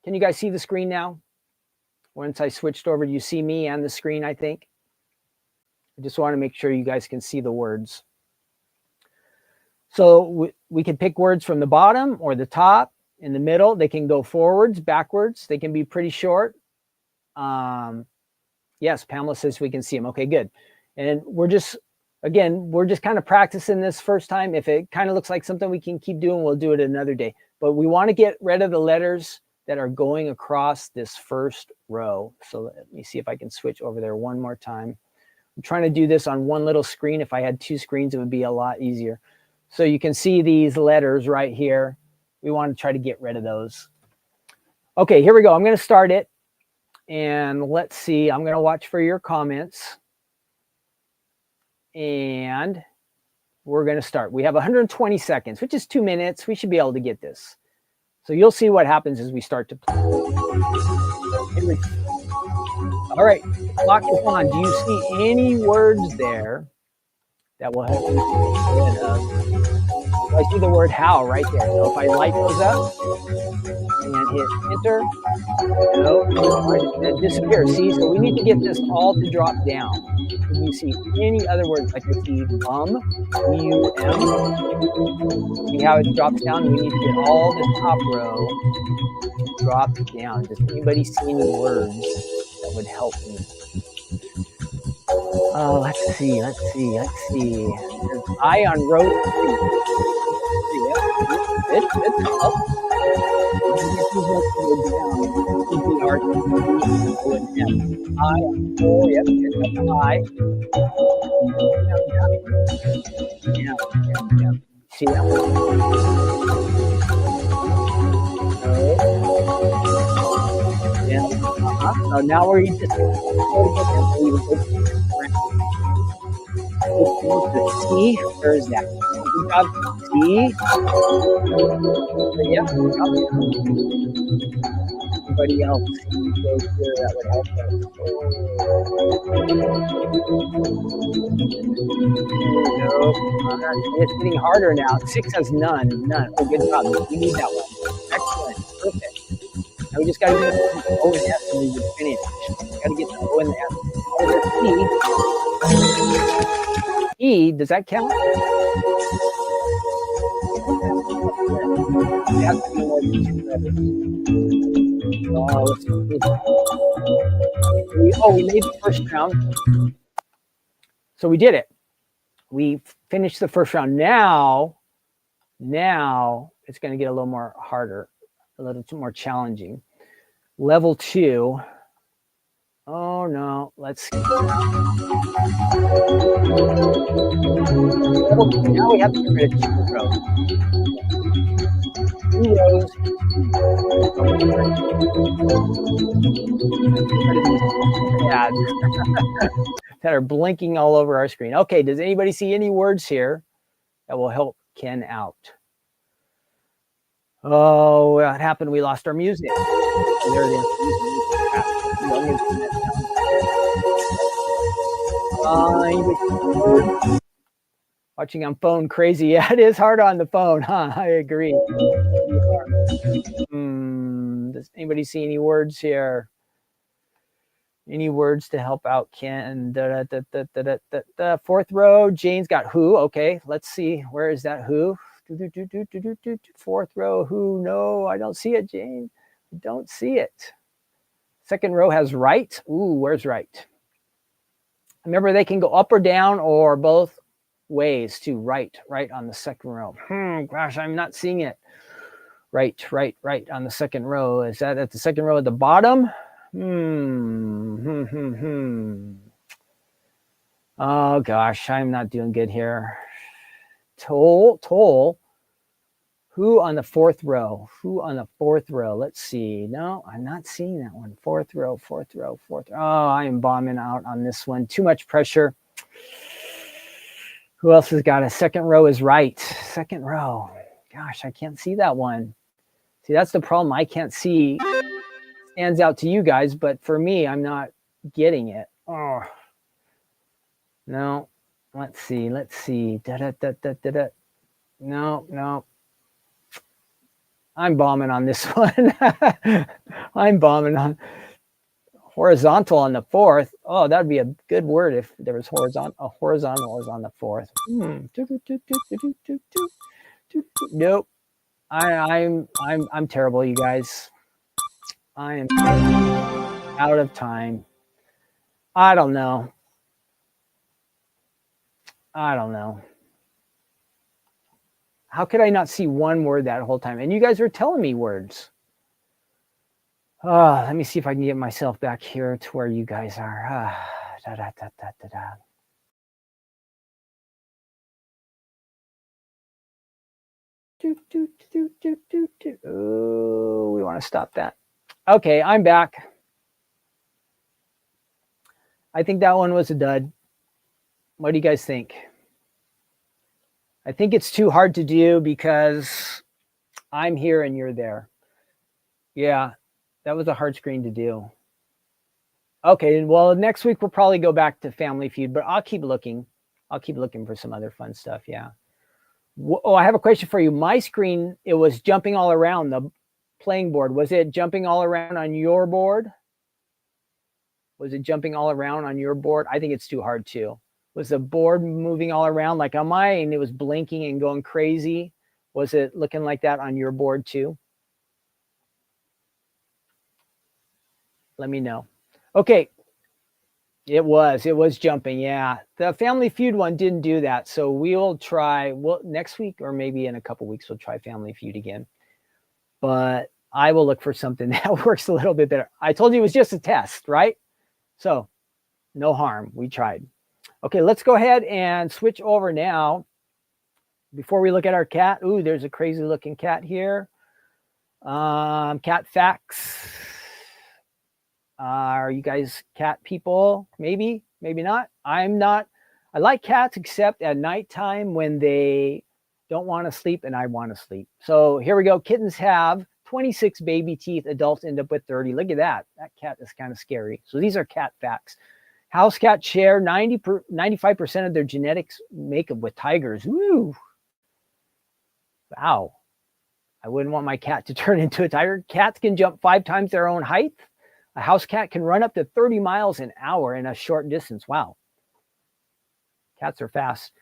Can you guys see the screen now? Once I switched over, you see me and the screen, I think. I just want to make sure you guys can see the words. So we can pick words from the bottom or the top, in the middle. They can go forwards, backwards. They can be pretty short. Yes, Pamela says we can see them. Okay, good. And we're just kind of practicing this first time. If it kind of looks like something we can keep doing, we'll do it another day. But we want to get rid of the letters that are going across this first row. So let me see if I can switch over there one more time. I'm trying to do this on one little screen. If I had 2 screens, it would be a lot easier. So you can see these letters right here. We want to try to get rid of those. Okay, here we go. I'm going to start it. And let's see. I'm going to watch for your comments. And we're going to start. We have 120 seconds, which is 2 minutes. We should be able to get this. So you'll see what happens as we start to play. All right, clock is on. Do you see any words there that will help you? I see the word how right there. So if I light those up and hit enter, it disappears. See, so we need to get this all to drop down. If you see any other words, like I see B-U-M, see how it drops down? We need to get all the top row dropped down. Does anybody see any words that would help me? Oh, let's see. There's I on row 3. Good. Oh. I. Oh, yep. There's an I. Yeah. See that one? Yeah. So now we're just C. Where is that? Good job. C. Yeah. Anybody else? Goes here, that would help us. No. It's getting harder now. 6 has none. Oh, good job. We need that one. Excellent. Perfect. Now we just got to get the O and S and we would finish. Got to get the O and the S. Oh, E. Does that count? It has to be more than 2 letters. We made the first round. So we did it. We finished the first round. Now it's going to get a little more harder, a little more challenging. Level 2. Oh no, let's see. Now we have to get rid of 2 rows. 2 rows. Ads that are blinking all over our screen. Okay, does anybody see any words here that will help Ken out? Oh, what happened? We lost our music. Oh, there it is. Watching on phone, crazy. Yeah, it is hard on the phone, huh? I agree. Does anybody see any words here? Any words to help out Ken? The fourth row, Jane's got who. Okay, let's see. Where is that who? Fourth row, who? No, I don't see it, Jane. I don't see it. Second row has right. Ooh, where's right? Remember, they can go up or down or both ways to right on the second row. Gosh, I'm not seeing it. Right on the second row. Is that at the second row at the bottom? Oh gosh, I'm not doing good here. Toll. Who on the fourth row? Let's see. No, I'm not seeing that one. Fourth row. Oh, I am bombing out on this one. Too much pressure. Who else has got a second row is right. Second row. Gosh, I can't see that one. See, that's the problem. I can't see. Stands out to you guys, but for me, I'm not getting it. Oh. No. Let's see. No. I'm bombing on this one. I'm bombing on horizontal on the fourth. Oh, that'd be a good word if there was horizontal. A horizontal was on the fourth. Nope. I'm terrible, you guys. I am out of time. I don't know. How could I not see one word that whole time? And you guys were telling me words. Let me see if I can get myself back here to where you guys are. Oh, we want to stop that. Okay, I'm back. I think that one was a dud. What do you guys think? I think it's too hard to do because I'm here and you're there. Yeah, that was a hard screen to do. Okay, well, next week we'll probably go back to Family Feud, but I'll keep looking. I'll keep looking for some other fun stuff, yeah. Oh, I have a question for you. My screen, it was jumping all around the playing board. Was it jumping all around on your board? Was it jumping all around on your board? I think it's too hard too. Was the board moving all around like on mine? It was blinking and going crazy. Was it looking like that on your board too? Let me know. Okay. It was jumping. Yeah. The Family Feud one didn't do that. So we'll try, next week or maybe in a couple weeks, we'll try Family Feud again. But I will look for something that works a little bit better. I told you it was just a test, right? So no harm. We tried. Okay, let's go ahead and switch over now. Before we look at our cat. Ooh, there's a crazy looking cat here. Cat facts. Are you guys cat people? Maybe, maybe not. I'm not. I like cats except at nighttime when they don't want to sleep and I want to sleep. So here we go. Kittens have 26 baby teeth. Adults end up with 30. Look at that. That cat is kind of scary. So these are cat facts. House cats share 95% of their genetics makeup with tigers. Woo. Wow. I wouldn't want my cat to turn into a tiger. Cats can jump 5 times their own height. A house cat can run up to 30 miles an hour in a short distance. Wow. Cats are fast.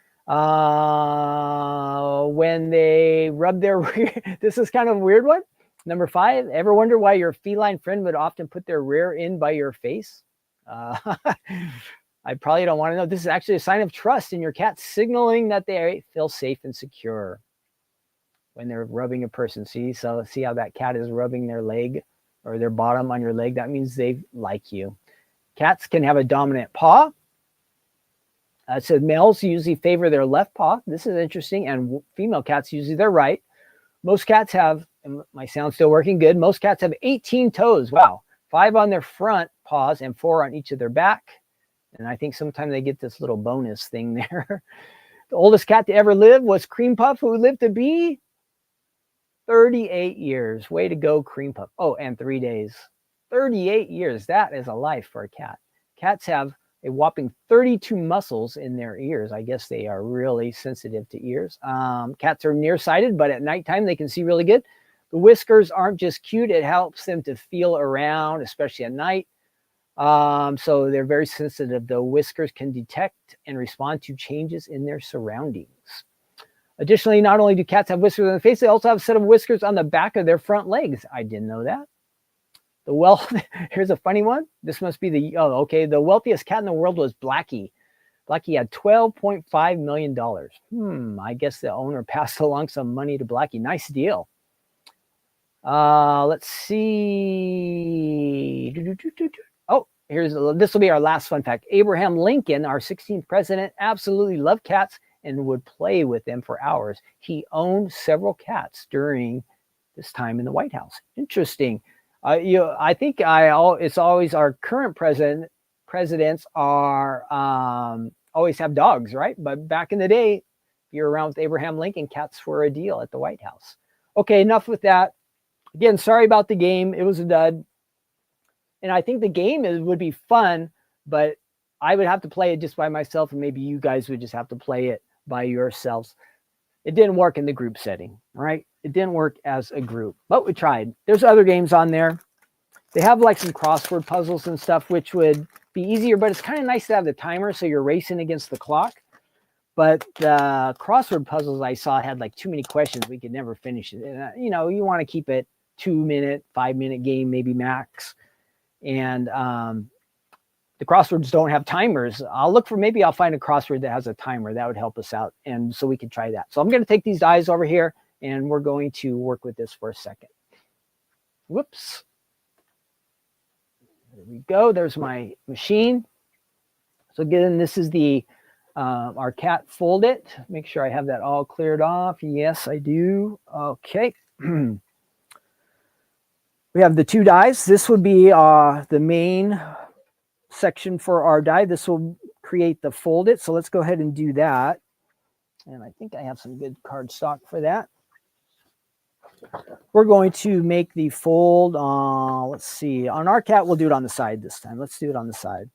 When they rub their rear, this is kind of a weird one. Number 5, ever wonder why your feline friend would often put their rear in by your face? I probably don't want to know. This is actually a sign of trust in your cat, signaling that they feel safe and secure when they're rubbing a person. See how that cat is rubbing their leg or their bottom on your leg? That means they like you. Cats can have a dominant paw. It says males usually favor their left paw. This is interesting. And female cats usually their right. Most cats have, and my sound's still working good, most cats have 18 toes. Wow. 5 on their front paws and 4 on each of their back. And I think sometimes they get this little bonus thing there. The oldest cat to ever live was Cream Puff, who lived to be 38 years. Way to go, Cream Puff. Oh, and 3 days. 38 years. That is a life for a cat. Cats have a whopping 32 muscles in their ears. I guess they are really sensitive to ears. Cats are nearsighted, but at nighttime they can see really good. The whiskers aren't just cute. It helps them to feel around, especially at night. So they're very sensitive. The whiskers can detect and respond to changes in their surroundings. Additionally, not only do cats have whiskers on the face, they also have a set of whiskers on the back of their front legs. I didn't know that. Here's a funny one. This must be the wealthiest cat in the world was Blackie. Blackie had $12.5 million. I guess the owner passed along some money to Blackie. Nice deal. Let's see. Oh, this will be our last fun fact. Abraham Lincoln, our 16th president, absolutely loved cats and would play with them for hours. He owned several cats during this time in the White House. Interesting. I think it's always our current presidents are always have dogs, right? But back in the day, if you're around with Abraham Lincoln, cats were a deal at the White House. Okay, enough with that. Again, sorry about the game. It was a dud. And I think the game would be fun, but I would have to play it just by myself, and maybe you guys would just have to play it by yourselves. It didn't work in the group setting, right? It didn't work as a group, but we tried. There's other games on there. They have like some crossword puzzles and stuff, which would be easier, but it's kind of nice to have the timer so you're racing against the clock. But the crossword puzzles I saw had like too many questions. We could never finish it. And, you want to keep it 2-minute, 5-minute game, maybe max. And the crosswords don't have timers. Maybe I'll find a crossword that has a timer. That would help us out. And so we can try that. So I'm going to take these dies over here and we're going to work with this for a second. Whoops. There we go. There's my machine. So again, this is our cat fold it. Make sure I have that all cleared off. Yes, I do. Okay. We have the 2 dies. This would be the main section for our die. This will create the fold it. So let's go ahead and do that. And I think I have some good cardstock for that. We're going to make the fold. Let's see. On our cat, we'll do it on the side this time. Let's do it on the side.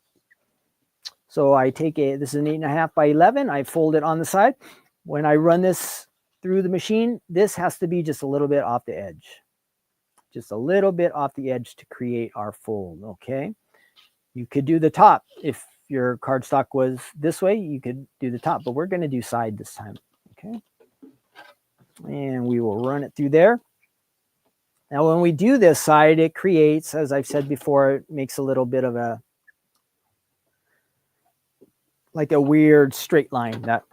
So I take this is an 8.5 by 11. I fold it on the side. When I run this through the machine, this has to be just a little bit off the edge. Just a little bit off the edge to create our fold, okay? You could do the top. If your cardstock was this way, you could do the top, but we're going to do side this time, okay? And we will run it through there. Now, when we do this side, it creates, as I've said before, it makes a little bit of like a weird straight line that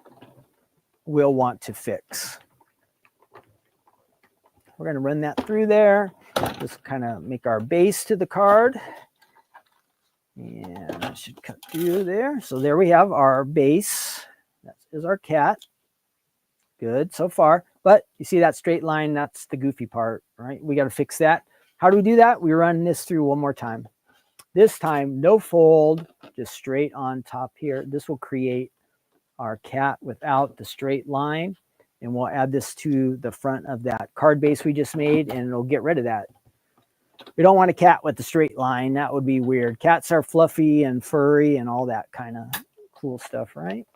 we'll want to fix. We're going to run that through there. Just kind of make our base to the card. And that should cut through there. So there we have our base. That is our cat. Good so far. But you see that straight line, that's the goofy part, right? We got to fix that. How do we do that? We run this through one more time. This time, no fold, just straight on top here. This will create our cat without the straight line. And we'll add this to the front of that card base we just made, and it'll get rid of that. We don't want a cat with the straight line. That would be weird. Cats are fluffy and furry and all that kind of cool stuff, right?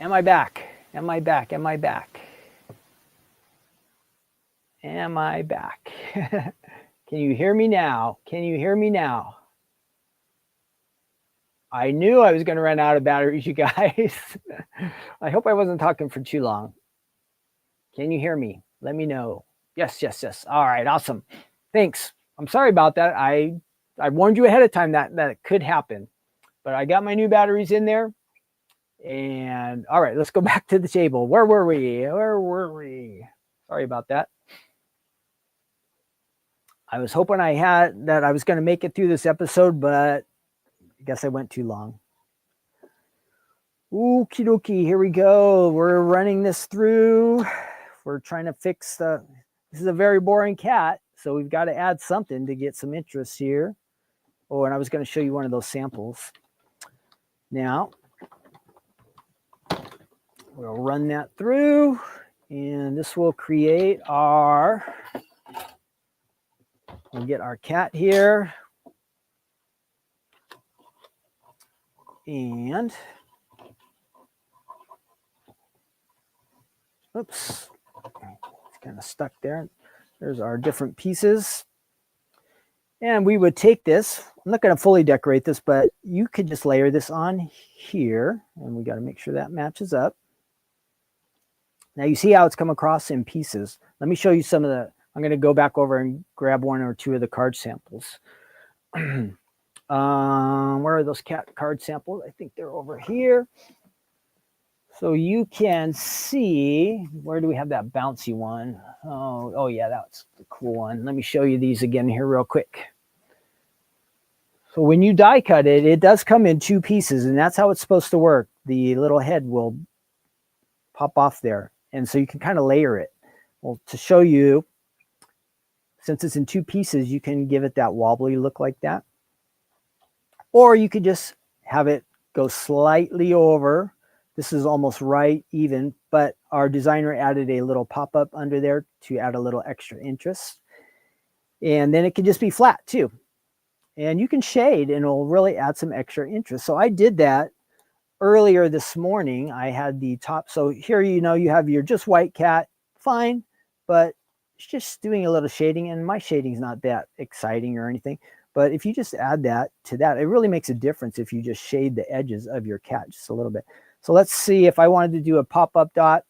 Am I back? Am I back? Am I back? Am I back? Can you hear me now? Can you hear me now? I knew I was going to run out of batteries, you guys. I hope I wasn't talking for too long. Can you hear me? Let me know. Yes, yes, yes. All right, awesome. Thanks. I'm sorry about that. I warned you ahead of time that could happen. But I got my new batteries in there. And all right, let's go back to the table. Where were we? Where were we? Sorry about that. I was hoping I was going to make it through this episode, but I guess I went too long. Okie dokie, here we go. We're running this through. We're trying to fix this is a very boring cat, so we've got to add something to get some interest here. Oh, and I was going to show you one of those samples. Now, we'll run that through, and this will create we'll get our cat here. And, oops, it's kind of stuck there. There's our different pieces. And we would take this. I'm not going to fully decorate this, but you could just layer this on here. And we got to make sure that matches up. Now you see how it's come across in pieces. Let me show you some of I'm going to go back over and grab one or two of the card samples. Where are those cat card samples? I think they're over here. So you can see, where do we have that bouncy one? Oh yeah, that's the cool one. Let me show you these again here real quick. So when you die cut it, it does come in two pieces, and that's how it's supposed to work. The little head will pop off there. And so you can kind of layer it. Well, to show you, since it's in two pieces, you can give it that wobbly look like that. Or you could just have it go slightly over. This is almost right even, but our designer added a little pop-up under there to add a little extra interest. And then it can just be flat too. And you can shade and it'll really add some extra interest. So I did that earlier this morning. I had the top. So here, you have your just white cat, fine, but it's just doing a little shading, and my shading is not that exciting or anything. But if you just add that to that, it really makes a difference if you just shade the edges of your cat just a little bit. So let's see if I wanted to do a pop-up dot.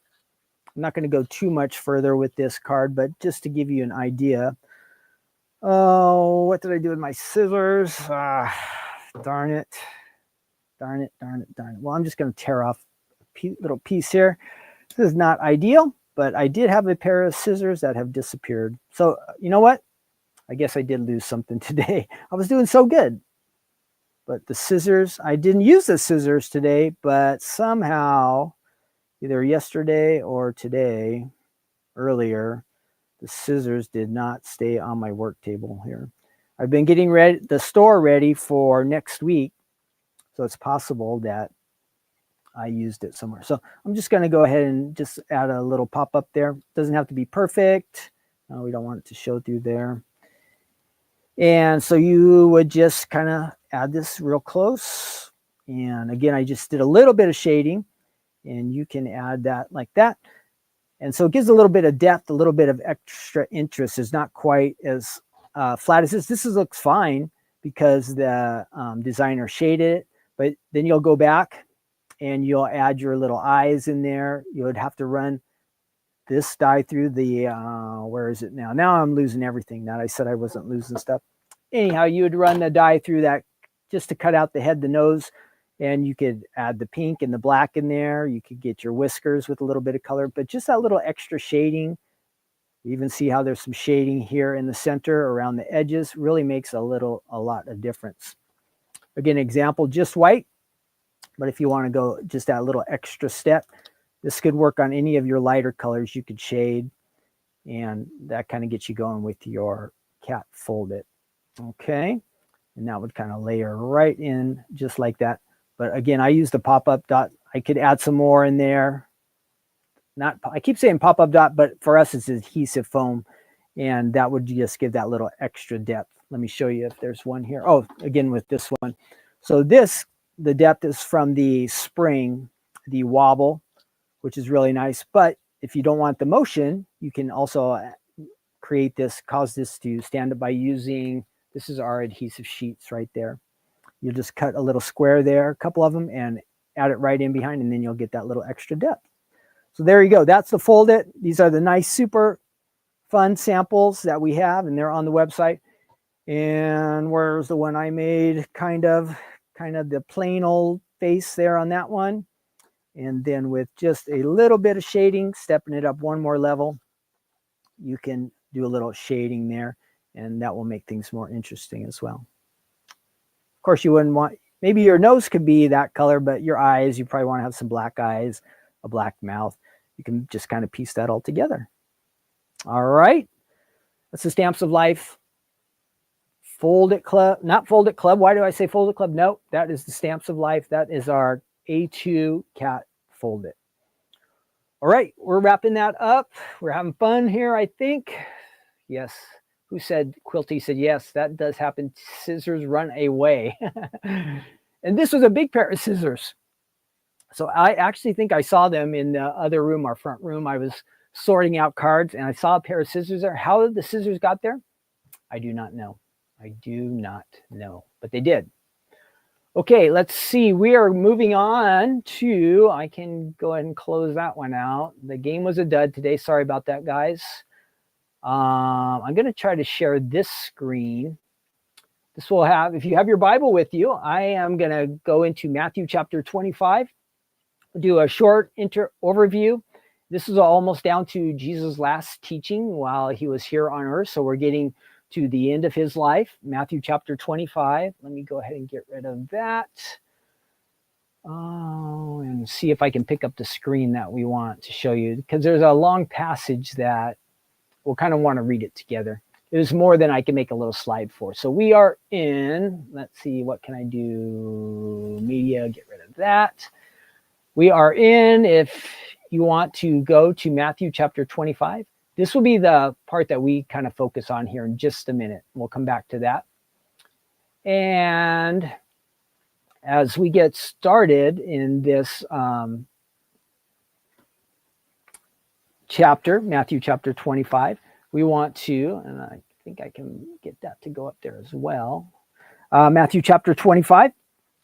I'm not going to go too much further with this card, but just to give you an idea. Oh, what did I do with my scissors? Darn it. Darn it, darn it, darn it. Well, I'm just going to tear off a little piece here. This is not ideal, but I did have a pair of scissors that have disappeared. So you know what? I guess I did lose something today. I was doing so good. But the scissors, I didn't use the scissors today, but somehow, either yesterday or today, earlier, the scissors did not stay on my work table here. I've been getting the store ready for next week, so it's possible that I used it somewhere. So I'm just going to go ahead and just add a little pop-up there. Doesn't have to be perfect. We don't want it to show through there. And so you would just kind of add this real close. And again, I just did a little bit of shading, and you can add that like that. And so it gives a little bit of depth, a little bit of extra interest. It's not quite as flat as this. This looks fine because the designer shaded it, but then you'll go back and you'll add your little eyes in there. You would have to run this die through the, where is it now? Now I'm losing everything. That I said I wasn't losing stuff. Anyhow, you would run the die through that just to cut out the head, the nose, and you could add the pink and the black in there. You could get your whiskers with a little bit of color, but just that little extra shading. You even see how there's some shading here in the center around the edges. Really makes a lot of difference. Again, example, just white. But if you want to go just that little extra step, this could work on any of your lighter colors. You could shade, and that kind of gets you going with your cat folded. Okay, and that would kind of layer right in just like that. But again, I use the pop-up dot. I could add some more in there. I keep saying pop-up dot, but for us it's adhesive foam, and that would just give that little extra depth. Let me show you if there's one here. Oh, again with this one. So the depth is from the spring, the wobble. which is really nice. But if you don't want the motion, you can also create this, cause this to stand up by using, this is our adhesive sheets right there. You'll just cut a little square there, a couple of them, and add it right in behind, and then you'll get that little extra depth. So there you go. That's the Fold It. These are the nice, super fun samples that we have, and they're on the website. And where's the one I made? Kind of the plain old face there on that one. And then with just a little bit of shading, stepping it up one more level, you can do a little shading there, and that will make things more interesting as well. Of course, you wouldn't want, maybe your nose could be that color, but your eyes, you probably want to have some black eyes, a black mouth. You can just kind of piece that all together. All right. That's the Stamps of Life Fold It Club. Not Fold It Club. Why do I say Fold It Club? No, that is the Stamps of Life. That is our A2 cat Fold It. All right. We're wrapping that up. We're having fun here, I think. Yes. Who said, Quilty said, yes, that does happen. Scissors run away. And this was a big pair of scissors. So I actually think I saw them in the other room, our front room. I was sorting out cards and I saw a pair of scissors there. How the scissors got there, I do not know. I do not know, but they did. Okay, let's see. We are moving on to, I can go ahead and close that one out. The game was a dud today. Sorry about that, guys. I'm going to try to share this screen. This will have, if you have your Bible with you, I am going to go into Matthew chapter 25, do a short overview. This is almost down to Jesus' last teaching while he was here on earth. So we're getting to the end of his life, Matthew chapter 25. Let me go ahead and get rid of that. Oh, and see if I can pick up the screen that we want to show you, because there's a long passage that we'll kind of want to read it together. It is more than I can make a little slide for. So we are in, let's see, what can I do? Media, get rid of that. We are in, if you want to go to Matthew chapter 25, this will be the part that we kind of focus on here in just a minute. We'll come back to that. And as we get started in this chapter, Matthew chapter 25, we want to, and I think I can get that to go up there as well. Matthew chapter 25,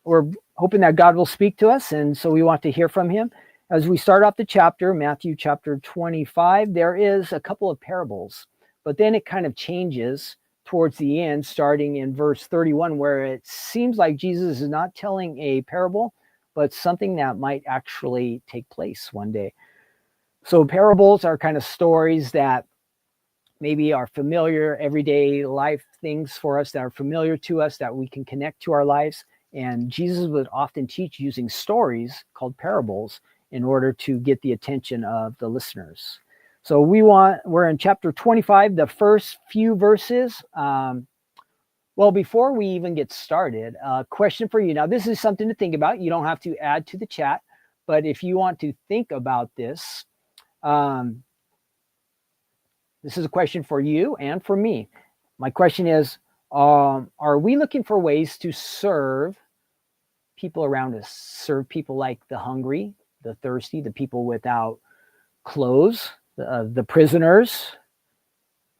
we're hoping that God will speak to us, and so we want to hear from him. As we start off the chapter, Matthew chapter 25, there is a couple of parables, but then it kind of changes towards the end, starting in verse 31, where it seems like Jesus is not telling a parable, but something that might actually take place one day. So parables are kind of stories that maybe are familiar, everyday life things for us that are familiar to us, that we can connect to our lives. And Jesus would often teach using stories called parables in order to get the attention of the listeners. So we're in chapter 25, the first few verses. Well, before we even get started, a question for you. Now, this is something to think about. You don't have to add to the chat, but if you want to think about this, this is a question for you and for me. My question is, are we looking for ways to serve people around us? Serve people like the hungry, the thirsty, the people without clothes, the prisoners,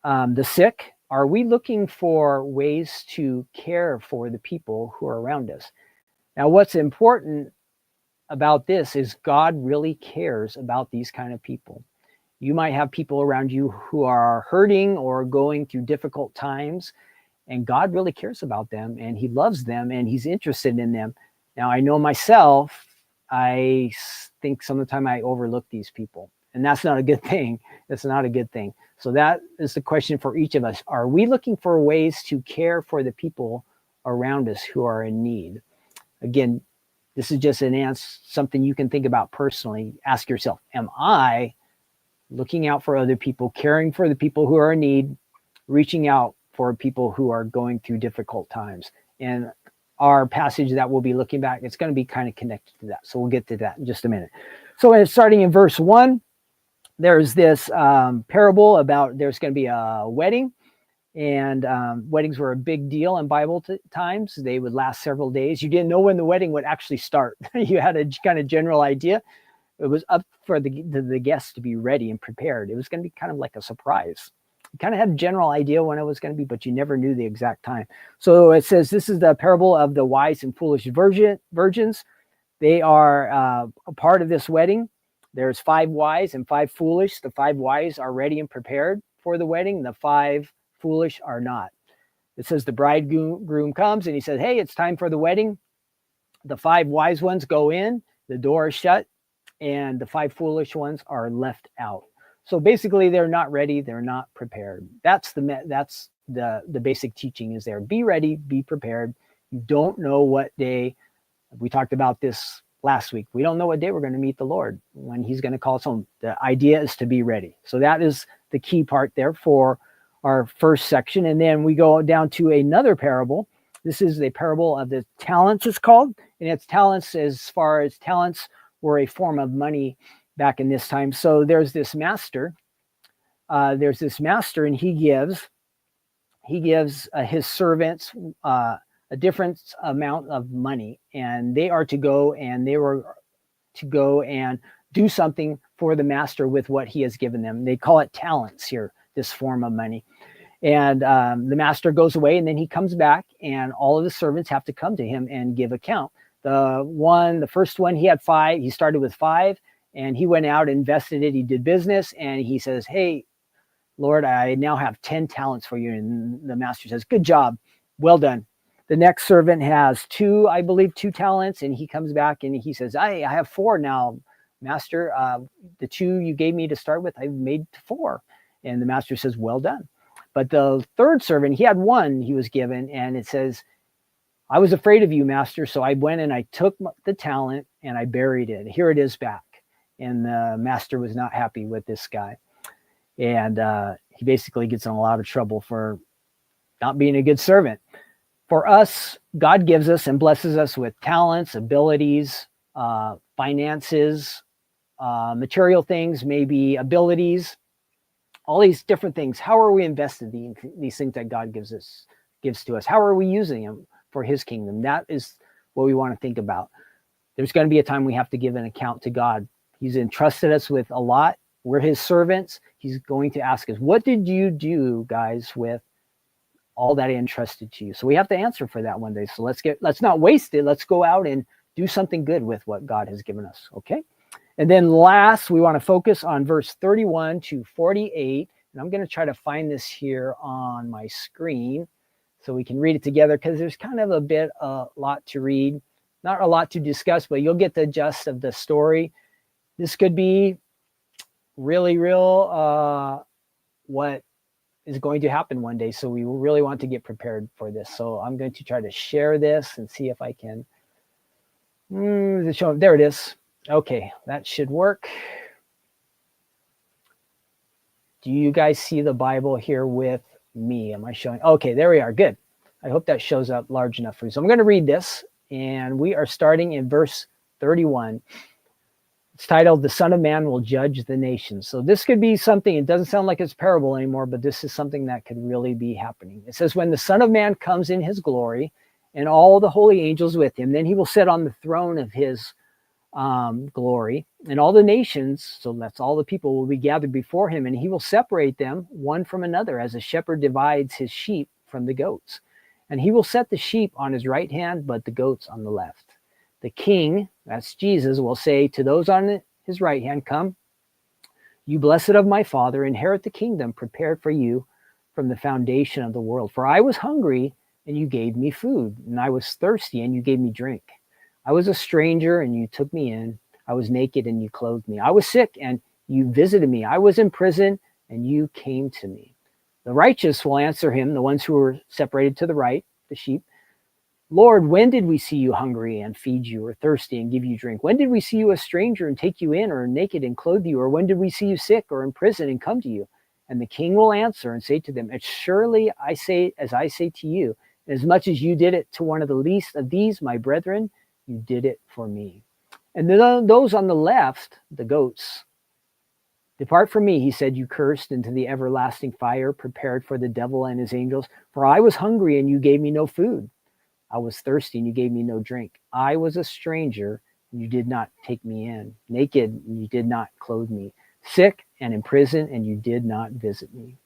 the sick? Are we looking for ways to care for the people who are around us? Now, what's important about this is God really cares about these kind of people. You might have people around you who are hurting or going through difficult times, and God really cares about them, and he loves them, and he's interested in them. Now, I know myself, I think some of the time I overlook these people, and that's not a good thing. It's not a good thing. So that is the question for each of us. Are we looking for ways to care for the people around us who are in need? Again, this is just an answer, something you can think about personally. Ask yourself, am I looking out for other people, caring for the people who are in need, reaching out for people who are going through difficult times? And our passage that we'll be looking back, it's going to be kind of connected to that. So we'll get to that in just a minute. So starting in verse 1, there's this parable about there's going to be a wedding. And weddings were a big deal in Bible times. They would last several days. You didn't know when the wedding would actually start. You had a kind of general idea. It was up for the guests to be ready and prepared. It was going to be kind of like a surprise. You kind of had a general idea when it was going to be, but you never knew the exact time. So it says this is the parable of the wise and foolish virgins. They are a part of this wedding. There's 5 wise and 5 foolish. The 5 wise are ready and prepared for the wedding. The 5 foolish are not. It says the bridegroom comes and he says, hey, it's time for the wedding. The 5 wise ones go in, the door is shut, and the 5 foolish ones are left out. So basically, they're not ready. They're not prepared. That's the basic teaching is there. Be ready, be prepared. You don't know what day. We talked about this last week. We don't know what day we're going to meet the Lord, when he's going to call us home. The idea is to be ready. So that is the key part there for our first section. And then we go down to another parable. This is the parable of the talents, it's called. And it's talents, as far as talents were a form of money back in this time. So there's this master. And he gives his servants a different amount of money, and they were to go and do something for the master with what he has given them. They call it talents here, this form of money. And the master goes away, and then he comes back, and all of the servants have to come to him and give account. The first one, he had 5. He started with 5, and he went out and invested it. He did business, and he says, hey, Lord, I now have 10 talents for you. And the master says, good job. Well done. The next servant has 2 talents, and he comes back and he says, I have 4 now, master. The 2 you gave me to start with, I've made 4. And the master says, well done. But the third servant, he had 1 he was given, and it says, I was afraid of you, master, so I went and I took the talent and I buried it. Here it is back. And the master was not happy with this guy. And he basically gets in a lot of trouble for not being a good servant. For us, God gives us and blesses us with talents, abilities, finances, material things, maybe abilities, all these different things. How are we invested in these things that God gives to us? How are we using them for his kingdom? That is what we want to think about. There's going to be a time we have to give an account to God. He's entrusted us with a lot. We're his servants. He's going to ask us, what did you do, guys, with all that I entrusted to you? So we have to answer for that one day. So let's not waste it. Let's go out and do something good with what God has given us. Okay. And then last, we want to focus on verse 31 to 48. And I'm going to try to find this here on my screen so we can read it together, because there's kind of a lot to read, not a lot to discuss, but you'll get the gist of the story. This could be really real, what is going to happen one day. So we really want to get prepared for this. So I'm going to try to share this and see if I can show. There it is. Okay, that should work. Do you guys see the Bible here with me? Am I showing? Okay, there we are. Good. I hope that shows up large enough for you. So I'm going to read this, and we are starting in verse 31. It's titled, The Son of Man Will Judge the Nations. So this could be something, it doesn't sound like it's parable anymore, but this is something that could really be happening. It says, when the Son of Man comes in his glory and all the holy angels with him, then he will sit on the throne of his glory, and all the nations, so that's all the people, will be gathered before him, and he will separate them one from another, as a shepherd divides his sheep from the goats. And he will set the sheep on his right hand, but the goats on the left. The king, that's Jesus, will say to those on his right hand, come, you blessed of my Father, inherit the kingdom prepared for you from the foundation of the world. For I was hungry, and you gave me food, and I was thirsty, and you gave me drink. I was a stranger, and you took me in. I was naked, and you clothed me. I was sick, and you visited me. I was in prison, and you came to me. The righteous will answer him, the ones who were separated to the right, the sheep. Lord, when did we see you hungry and feed you, or thirsty and give you drink? When did we see you a stranger and take you in, or naked and clothe you? Or when did we see you sick or in prison and come to you? And the king will answer and say to them, as surely I say to you, as much as you did it to one of the least of these, my brethren, you did it for me. And then those on the left, the goats, depart from me, he said, you cursed, into the everlasting fire prepared for the devil and his angels. For I was hungry, and you gave me no food. I was thirsty, and you gave me no drink. I was a stranger, and you did not take me in, naked, and you did not clothe me, sick and in prison, and you did not visit me.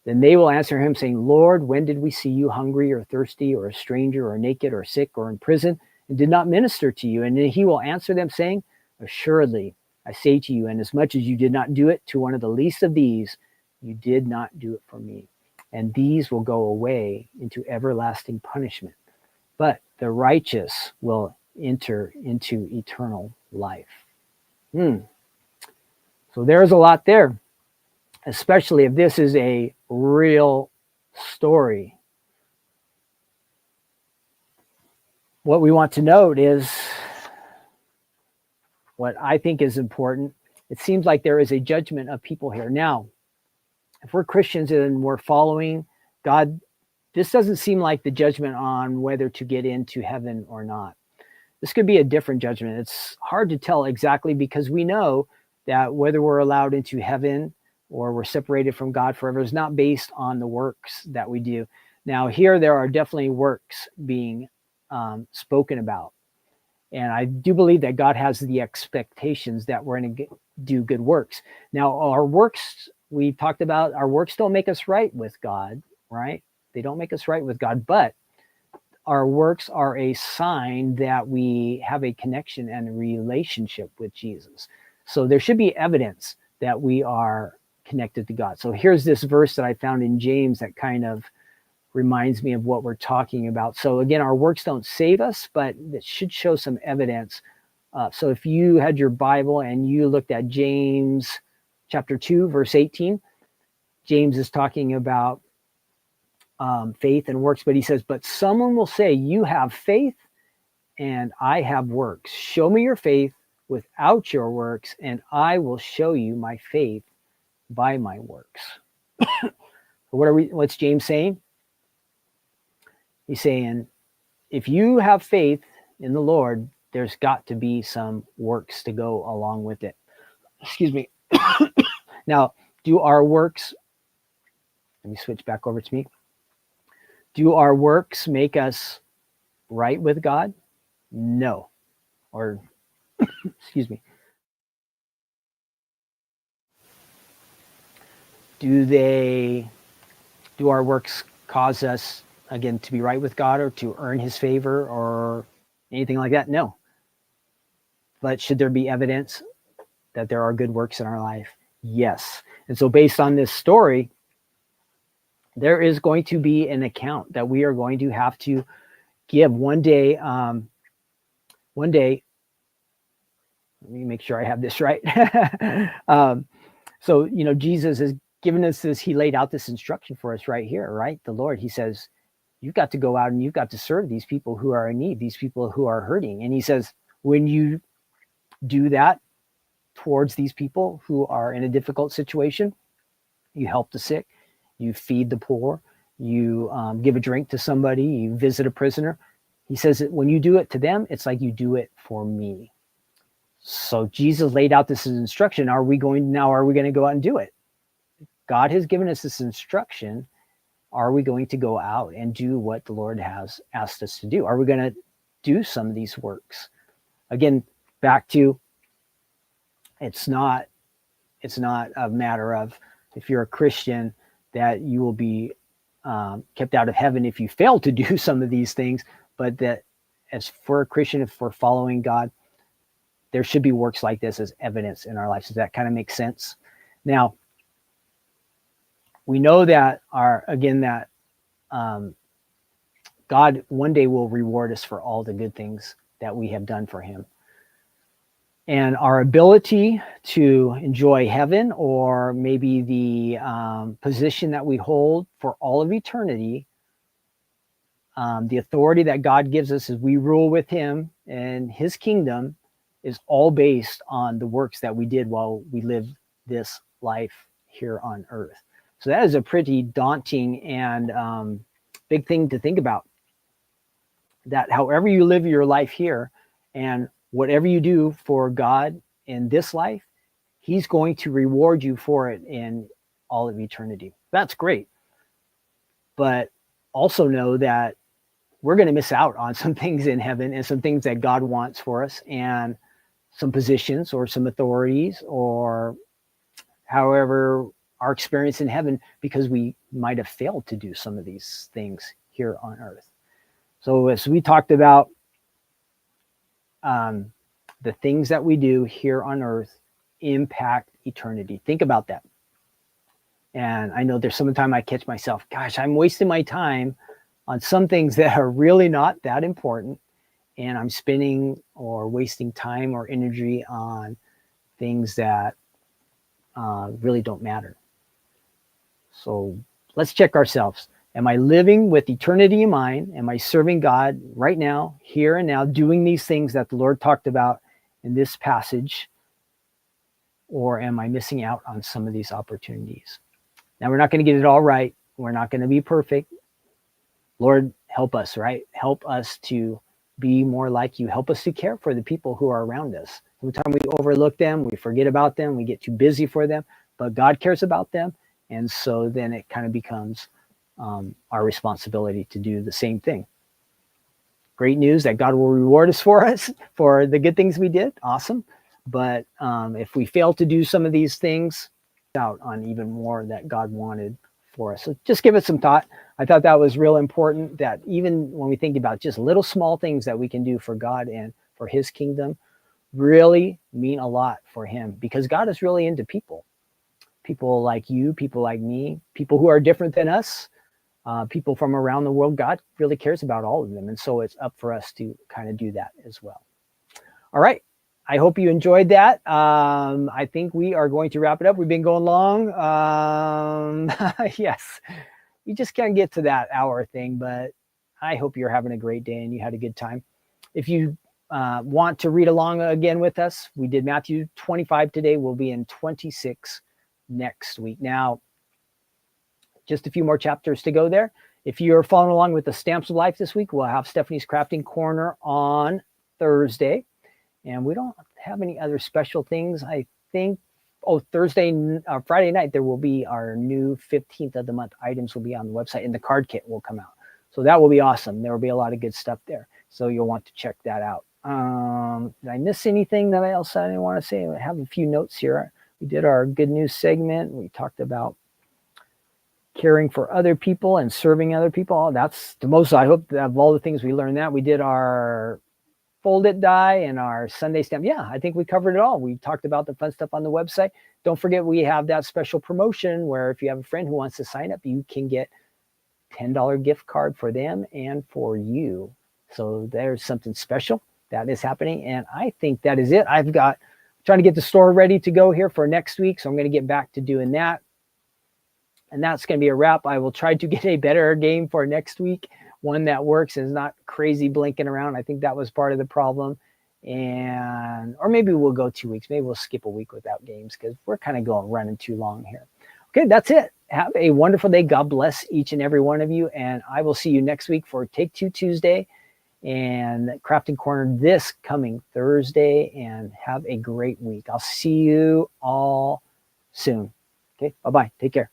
Then they will answer him, saying, Lord, when did we see you hungry or thirsty or a stranger or naked or sick or in prison and did not minister to you? And then he will answer them, saying, Assuredly, I say to you, and as much as you did not do it to one of the least of these, you did not do it for me. And these will go away into everlasting punishment, but the righteous will enter into eternal life. So there's a lot there, especially if this is a real story. What we want to note is what I think is important. It seems like there is a judgment of people here. Now, if we're Christians and we're following God, this doesn't seem like the judgment on whether to get into heaven or not. This could be a different judgment. It's hard to tell exactly because we know that whether we're allowed into heaven or we're separated from God forever is not based on the works that we do. Now, here there are definitely works being spoken about. And I do believe that God has the expectations that we're going to do good works. Now, our works, we talked about, our works don't make us right with God, right? They don't make us right with God, but our works are a sign that we have a connection and a relationship with Jesus. So there should be evidence that we are connected to God. So here's this verse that I found in James that kind of reminds me of what we're talking about. So again, our works don't save us, but it should show some evidence. So if you had your Bible and you looked at James chapter 2, verse 18, James is talking about faith and works, but he says, but someone will say, you have faith and I have works. Show me your faith without your works, and I will show you my faith by my works. What's James saying? He's saying, if you have faith in the Lord, there's got to be some works to go along with it. Excuse me. Now, do our works, let me switch back over to me. Do our works make us right with God? No. Or, excuse me. Do our works cause us, again, to be right with God or to earn his favor or anything like that? No. But should there be evidence that there are good works in our life? Yes. And so based on this story, there is going to be an account that we are going to have to give one day. Let me make sure I have this right. So, Jesus has given us this, he laid out this instruction for us right here, right? The Lord, he says, you've got to go out and you've got to serve these people who are in need, these people who are hurting. And he says, when you do that towards these people who are in a difficult situation, you help the sick, you feed the poor, you give a drink to somebody, you visit a prisoner. He says that when you do it to them, it's like you do it for me. So Jesus laid out this instruction. Are we going to go out and do it? God has given us this instruction. Are we going to go out and do what the Lord has asked us to do? Are we going to do some of these works? Again, back to, it's not a matter of, if you're a Christian, that you will be kept out of heaven if you fail to do some of these things, but that as for a Christian, if we're following God, there should be works like this as evidence in our lives. Does that kind of make sense? Now, we know that God one day will reward us for all the good things that we have done for him. And our ability to enjoy heaven, or maybe the position that we hold for all of eternity, the authority that God gives us as we rule with him and his kingdom, is all based on the works that we did while we lived this life here on earth. So that is a pretty daunting and big thing to think about. That however you live your life here and whatever you do for God in this life, he's going to reward you for it in all of eternity. That's great. But also know that we're going to miss out on some things in heaven and some things that God wants for us, and some positions or some authorities, or however our experience in heaven, because we might have failed to do some of these things here on earth. So as we talked about, the things that we do here on earth impact eternity. Think about that. And I know there's some time I catch myself, gosh, I'm wasting my time on some things that are really not that important. And I'm spending or wasting time or energy on things that really don't matter. So let's check ourselves. Am I living with eternity in mind? Am I serving God right now, here and now, doing these things that the Lord talked about in this passage? Or am I missing out on some of these opportunities? Now, we're not going to get it all right. We're not going to be perfect. Lord, help us, right? Help us to be more like you. Help us to care for the people who are around us. Sometimes we overlook them, we forget about them, we get too busy for them, but God cares about them. And so then it kind of becomes our responsibility to do the same thing. Great news that God will reward us for the good things we did. Awesome. But if we fail to do some of these things, out on even more that God wanted for us. So just give it some thought. I thought that was real important, that even when we think about just little small things that we can do for God and for his kingdom, really mean a lot for him, because God is really into people like you, people like me, people who are different than us, people from around the world. God really cares about all of them. And so it's up for us to kind of do that as well. All right. I hope you enjoyed that. I think we are going to wrap it up. We've been going long. Yes, you just can't get to that hour thing, but I hope you're having a great day and you had a good time. If you want to read along again with us, we did Matthew 25 today. We'll be in 26 next week. Now, just a few more chapters to go there. If you're following along with the Stamps of Life this week, we'll have Stephanie's Crafting Corner on Thursday. And we don't have any other special things, I think. Oh, Friday night, there will be our new 15th of the month items will be on the website, and the card kit will come out. So that will be awesome. There will be a lot of good stuff there. So you'll want to check that out. Did I miss anything that I didn't want to say? I have a few notes here. We did our good news segment. We talked about caring for other people and serving other people. Oh, that's the most, I hope, of all the things we learned that. We did our Fold It Die and our Sunday stamp. Yeah, I think we covered it all. We talked about the fun stuff on the website. Don't forget, we have that special promotion where if you have a friend who wants to sign up, you can get $10 gift card for them and for you. So there's something special that is happening. And I think that is it. Trying to get the store ready to go here for next week. So I'm going to get back to doing that. And that's going to be a wrap. I will try to get a better game for next week. One that works and is not crazy blinking around. I think that was part of the problem. Or maybe we'll go 2 weeks. Maybe we'll skip a week without games because we're kind of running too long here. Okay, that's it. Have a wonderful day. God bless each and every one of you. And I will see you next week for Take Two Tuesday and Crafting Corner this coming Thursday. And have a great week. I'll see you all soon. Okay, bye-bye. Take care.